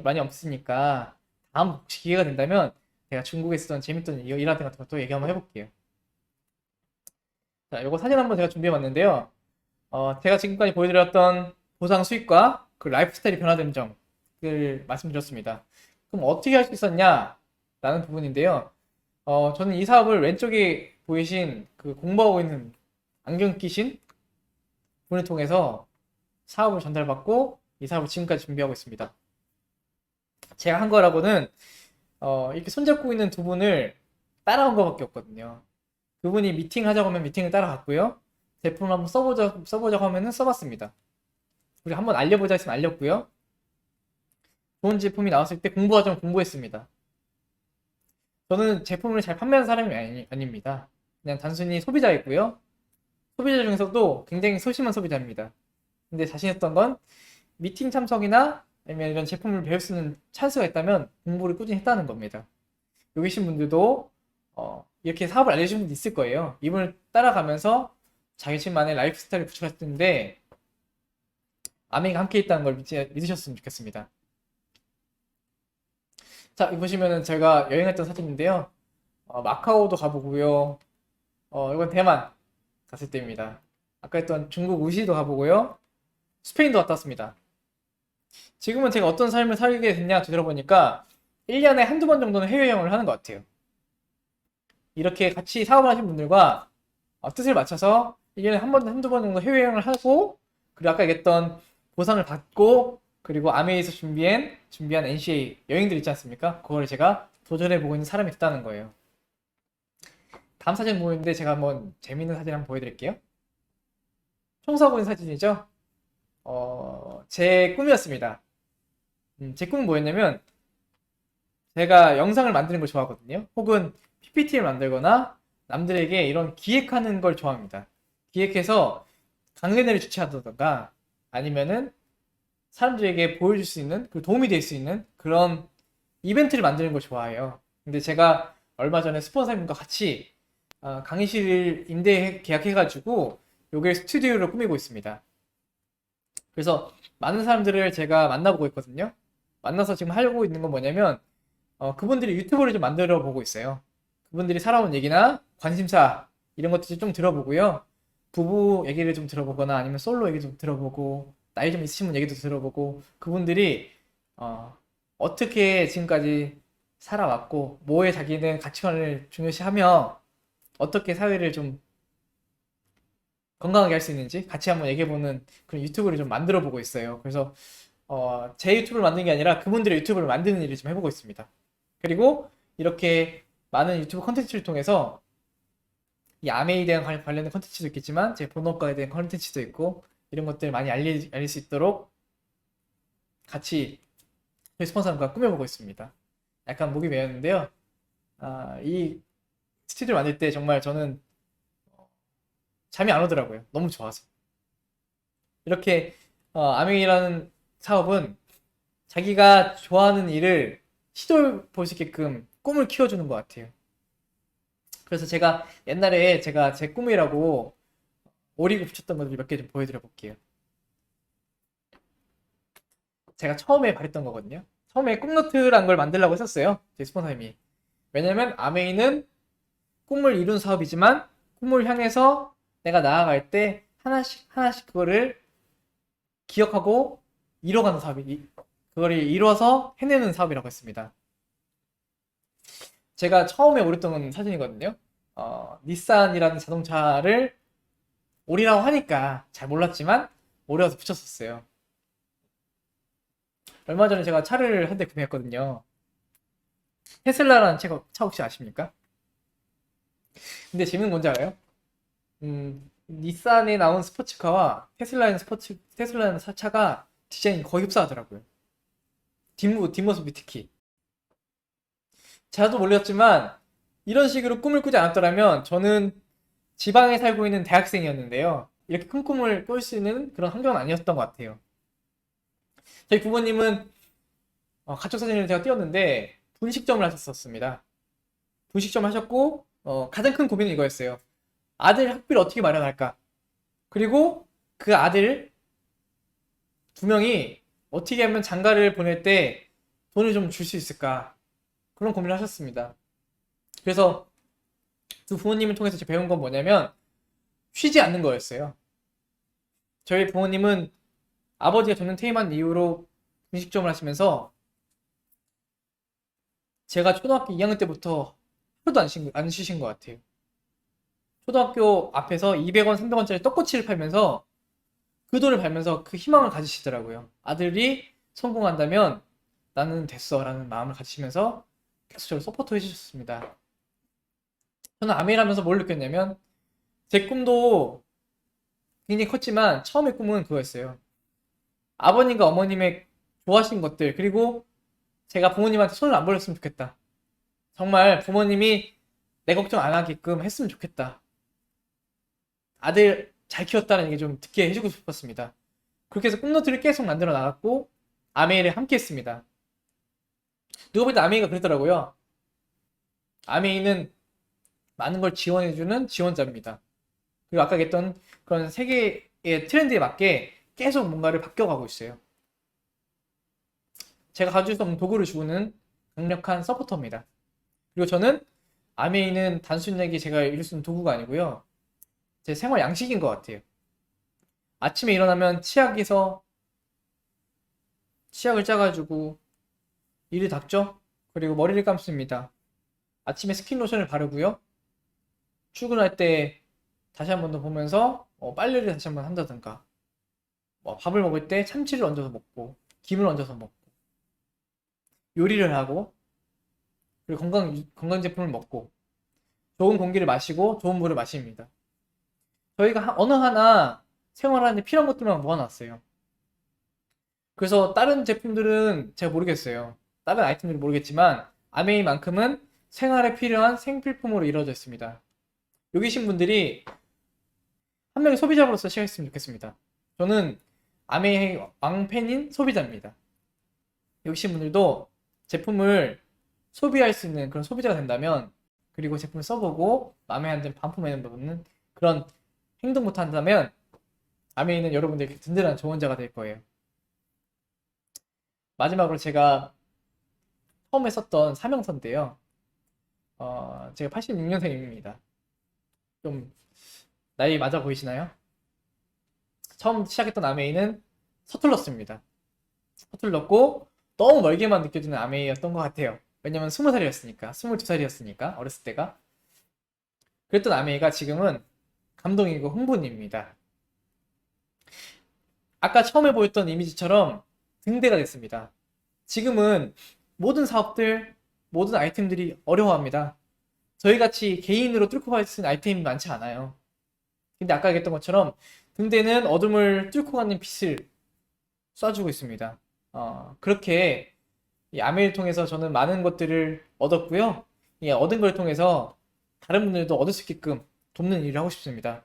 많이 없으니까 다음 혹시 기회가 된다면 제가 중국에 있었던 재밌던 일화들 같은 것도 얘기 한번 해볼게요. 자, 요거 사진 한번 제가 준비해봤는데요. 제가 지금까지 보여드렸던 보상 수익과 그 라이프 스타일이 변화된 점을 말씀드렸습니다. 그럼 어떻게 할 수 있었냐? 라는 부분인데요. 저는 이 사업을 왼쪽에 보이신 그 공부하고 있는 안경 끼신 분을 통해서 사업을 전달받고 이 사업을 지금까지 준비하고 있습니다. 제가 한 거라고는 이렇게 손잡고 있는 두 분을 따라온 것밖에 없거든요. 그분이 미팅 하자고 하면 미팅을 따라갔고요. 제품을 한번 써보자고 하면은 써봤습니다. 우리 한번 알려보자 했으면 알렸고요. 좋은 제품이 나왔을 때 공부하자면 공부했습니다. 저는 제품을 잘 판매하는 사람이 아닙니다. 그냥 단순히 소비자였고요. 소비자 중에서도 굉장히 소심한 소비자입니다. 근데 자신했던 건 미팅 참석이나 아니면 이런 제품을 배울 수 있는 찬스가 있다면 공부를 꾸준히 했다는 겁니다. 여기 계신 분들도 이렇게 사업을 알려주신 분도 있을 거예요. 이분을 따라가면서 자신만의 라이프 스타일을 구축할 텐데 아메이가 함께 있다는 걸 믿으셨으면 좋겠습니다. 자, 여기 보시면은 제가 여행했던 사진인데요. 마카오도 가보고요. 이건 대만 갔을 때입니다. 아까 했던 중국 우시도 가보고요. 스페인도 갔다 왔습니다. 지금은 제가 어떤 삶을 살게 됐냐 들어보니까 1년에 한두 번 정도는 해외여행을 하는 것 같아요. 이렇게 같이 사업을 하신 분들과 뜻을 맞춰서 1년에 한두 번 정도 해외여행을 하고 그리고 아까 얘기했던 보상을 받고 그리고 아메이에서 준비한 NCA 여행들 있지 않습니까? 그거를 제가 도전해보고 있는 사람이 됐다는 거예요. 다음 사진 보이는데 제가 한번 재밌는 사진 한번 보여드릴게요. 청소하고 있는 사진이죠? 제 꿈이었습니다. 제 꿈은 뭐였냐면 제가 영상을 만드는 걸 좋아하거든요. 혹은 PPT를 만들거나 남들에게 이런 기획하는 걸 좋아합니다. 기획해서 강연회를 주최하던가 아니면은 사람들에게 보여줄 수 있는, 도움이 될 수 있는 그런 이벤트를 만드는 걸 좋아해요. 근데 제가 얼마 전에 스폰서님과 같이 강의실을 계약해가지고 요게 스튜디오를 꾸미고 있습니다. 그래서 많은 사람들을 제가 만나보고 있거든요. 만나서 지금 하려고 있는 건 뭐냐면 그분들이 유튜브를 좀 만들어 보고 있어요. 그분들이 살아온 얘기나 관심사 이런 것들 좀 들어보고요. 부부 얘기를 좀 들어보거나 아니면 솔로 얘기 좀 들어보고 나이 좀 있으신 분 얘기도 들어보고 그분들이 어떻게 지금까지 살아왔고 뭐에 자기는 가치관을 중요시하며 어떻게 사회를 좀 건강하게 할 수 있는지 같이 한번 얘기해보는 그런 유튜브를 좀 만들어 보고 있어요. 그래서 제 유튜브를 만드는 게 아니라 그분들의 유튜브를 만드는 일을 좀 해보고 있습니다. 그리고 이렇게 많은 유튜브 컨텐츠를 통해서 이 아메이에 대한 관련된 컨텐츠도 있겠지만 제 본업과에 대한 컨텐츠도 있고 이런 것들 많이 알릴 수 있도록 같이 저희 스폰서님과 꾸며보고 있습니다. 약간 목이 메였는데요. 이 스튜디오를 만들 때 정말 저는 잠이 안 오더라고요. 너무 좋아서. 이렇게 아메이라는 사업은 자기가 좋아하는 일을 시도해 볼 수 있게끔 꿈을 키워주는 것 같아요. 그래서 제가 옛날에 제가 제 꿈이라고 오리고 붙였던 것들 몇 개 좀 보여드려 볼게요. 제가 처음에 바랬던 거거든요. 처음에 꿈노트라는 걸 만들려고 했었어요. 제 스폰서님이. 왜냐면 아메이는 꿈을 이룬 사업이지만 꿈을 향해서 내가 나아갈 때 하나씩 그거를 기억하고 이뤄가는 사업이 그거를 이뤄서 해내는 사업이라고 했습니다. 제가 처음에 오렸던 사진이거든요. 닛산이라는 자동차를 오리라고 하니까 잘 몰랐지만 오려서 붙였었어요. 얼마 전에 제가 차를 한 대 구매했거든요. 테슬라라는 차 혹시 아십니까? 근데 재밌는 건 뭔지 알아요? 닛산에 나온 스포츠카와 테슬라는 차가 디자인이 거의 흡사하더라고요. 뒷모습이 특히. 저도 몰랐지만 이런 식으로 꿈을 꾸지 않았더라면 저는 지방에 살고 있는 대학생이었는데요. 이렇게 큰 꿈을 꿀 수 있는 그런 환경은 아니었던 것 같아요. 저희 부모님은 가족 사진을 제가 띄웠는데 분식점을 하셨었습니다. 분식점 하셨고 가장 큰 고민은 이거였어요. 아들 학비를 어떻게 마련할까? 그리고 그 아들 두 명이 어떻게 하면 장가를 보낼 때 돈을 좀 줄 수 있을까? 그런 고민을 하셨습니다. 그래서 두 부모님을 통해서 제가 배운 건 뭐냐면 쉬지 않는 거였어요. 저희 부모님은 아버지가 저는 퇴임한 이후로 분식점을 하시면서 제가 초등학교 2학년 때부터 하루도 안 쉬신 것 같아요. 초등학교 앞에서 200원, 300원짜리 떡꼬치를 팔면서 그 돈을 벌면서 그 희망을 가지시더라고요. 아들이 성공한다면 나는 됐어 라는 마음을 가지시면서 계속 저를 서포트 해주셨습니다. 저는 아메일 하면서 뭘 느꼈냐면 제 꿈도 굉장히 컸지만 처음의 꿈은 그거였어요. 아버님과 어머님의 좋아하시는 것들 그리고 제가 부모님한테 손을 안 벌렸으면 좋겠다. 정말 부모님이 내 걱정 안 하게끔 했으면 좋겠다. 아들 잘 키웠다는 얘기 좀 듣게 해주고 싶었습니다. 그렇게 해서 꿈노트를 계속 만들어 나갔고 아메이를 함께 했습니다. 누가 볼때 아메이가 그랬더라고요. 아메이는 많은 걸 지원해주는 지원자입니다. 그리고 아까 얘기했던 그런 세계의 트렌드에 맞게 계속 뭔가를 바뀌어가고 있어요. 제가 가질 수 없는 도구를 주는 강력한 서포터입니다. 그리고 저는 아메이는 단순하게 제가 이룰 수 있는 도구가 아니고요. 제 생활 양식인 것 같아요. 아침에 일어나면 치약을 짜가지고 이를 닦죠. 그리고 머리를 감습니다. 아침에 스킨 로션을 바르고요. 출근할 때 다시 한 번 더 보면서 빨래를 다시 한 번 한다든가 밥을 먹을 때 참치를 얹어서 먹고 김을 얹어서 먹고 요리를 하고 그리고 건강 제품을 먹고 좋은 공기를 마시고 좋은 물을 마십니다. 저희가 어느 하나 생활하는데 필요한 것들만 모아놨어요. 그래서 다른 제품들은 제가 모르겠어요. 다른 아이템들은 모르겠지만 아메이만큼은 생활에 필요한 생필품으로 이루어져 있습니다. 여기 계신 분들이 한 명의 소비자로서 시작했으면 좋겠습니다. 저는 아메이 왕팬인 소비자입니다. 여기 계신 분들도 제품을 소비할 수 있는 그런 소비자가 된다면 그리고 제품을 써보고 마음에 안 드는 반품하는 부분은 그런 행동부터 한다면 아메이는 여러분들에게 든든한 조언자가 될 거예요. 마지막으로 제가 처음에 썼던 사명서인데요. 제가 86년생입니다. 좀 나이 맞아 보이시나요? 처음 시작했던 아메이는 서툴렀습니다. 서툴렀고 너무 멀게만 느껴지는 아메이였던 것 같아요. 왜냐면 20살이었으니까 22살이었으니까 어렸을 때가 그랬던 아메이가 지금은 감동이고 흥분입니다. 아까 처음에 보였던 이미지처럼 등대가 됐습니다. 지금은 모든 사업들, 모든 아이템들이 어려워합니다. 저희같이 개인으로 뚫고 갈 수 있는 아이템이 많지 않아요. 근데 아까 얘기했던 것처럼 등대는 어둠을 뚫고 가는 빛을 쏴주고 있습니다. 그렇게 이 아메이를 통해서 저는 많은 것들을 얻었고요. 이 얻은 걸 통해서 다른 분들도 얻을 수 있게끔 돕는 일을 하고 싶습니다.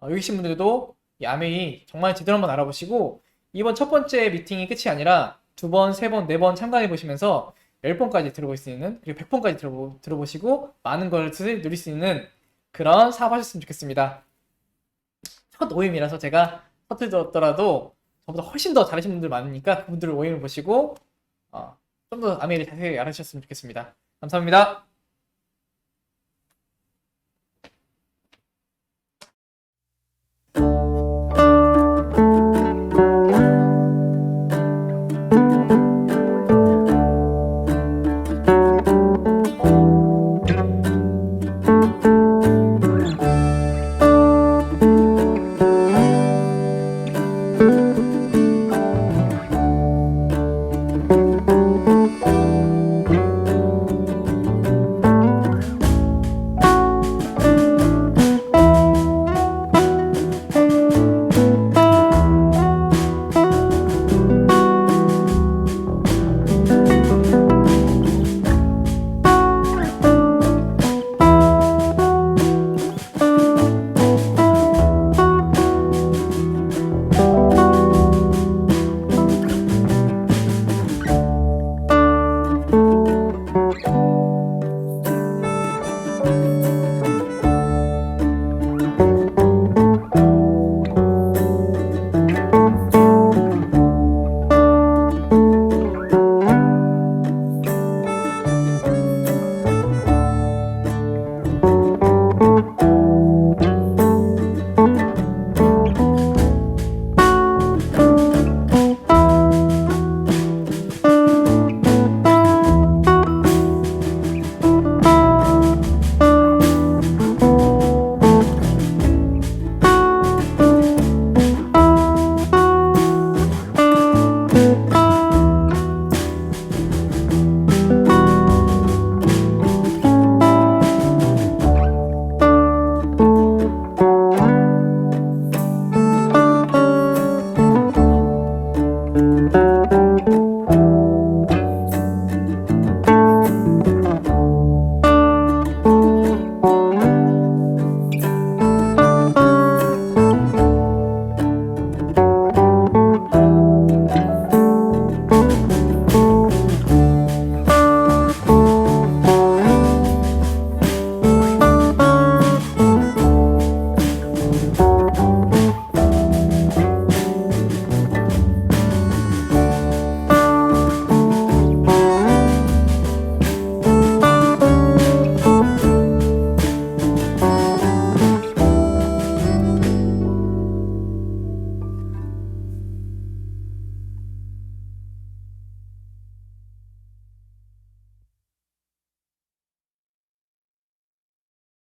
여기 계신 분들도 이 아메이 정말 제대로 한번 알아보시고 이번 첫 번째 미팅이 끝이 아니라 2번, 3번, 4번 참가해 보시면서 10번까지 들어볼 수 있는 그리고 100번까지 들어보시고 많은 것을 누릴 수 있는 그런 사업하셨으면 좋겠습니다. 첫 모임이라서 제가 서툴더라도 저보다 훨씬 더 잘하시는 분들 많으니까 그분들 모임을 보시고 좀 더 아메이를 자세히 알아주셨으면 좋겠습니다. 감사합니다.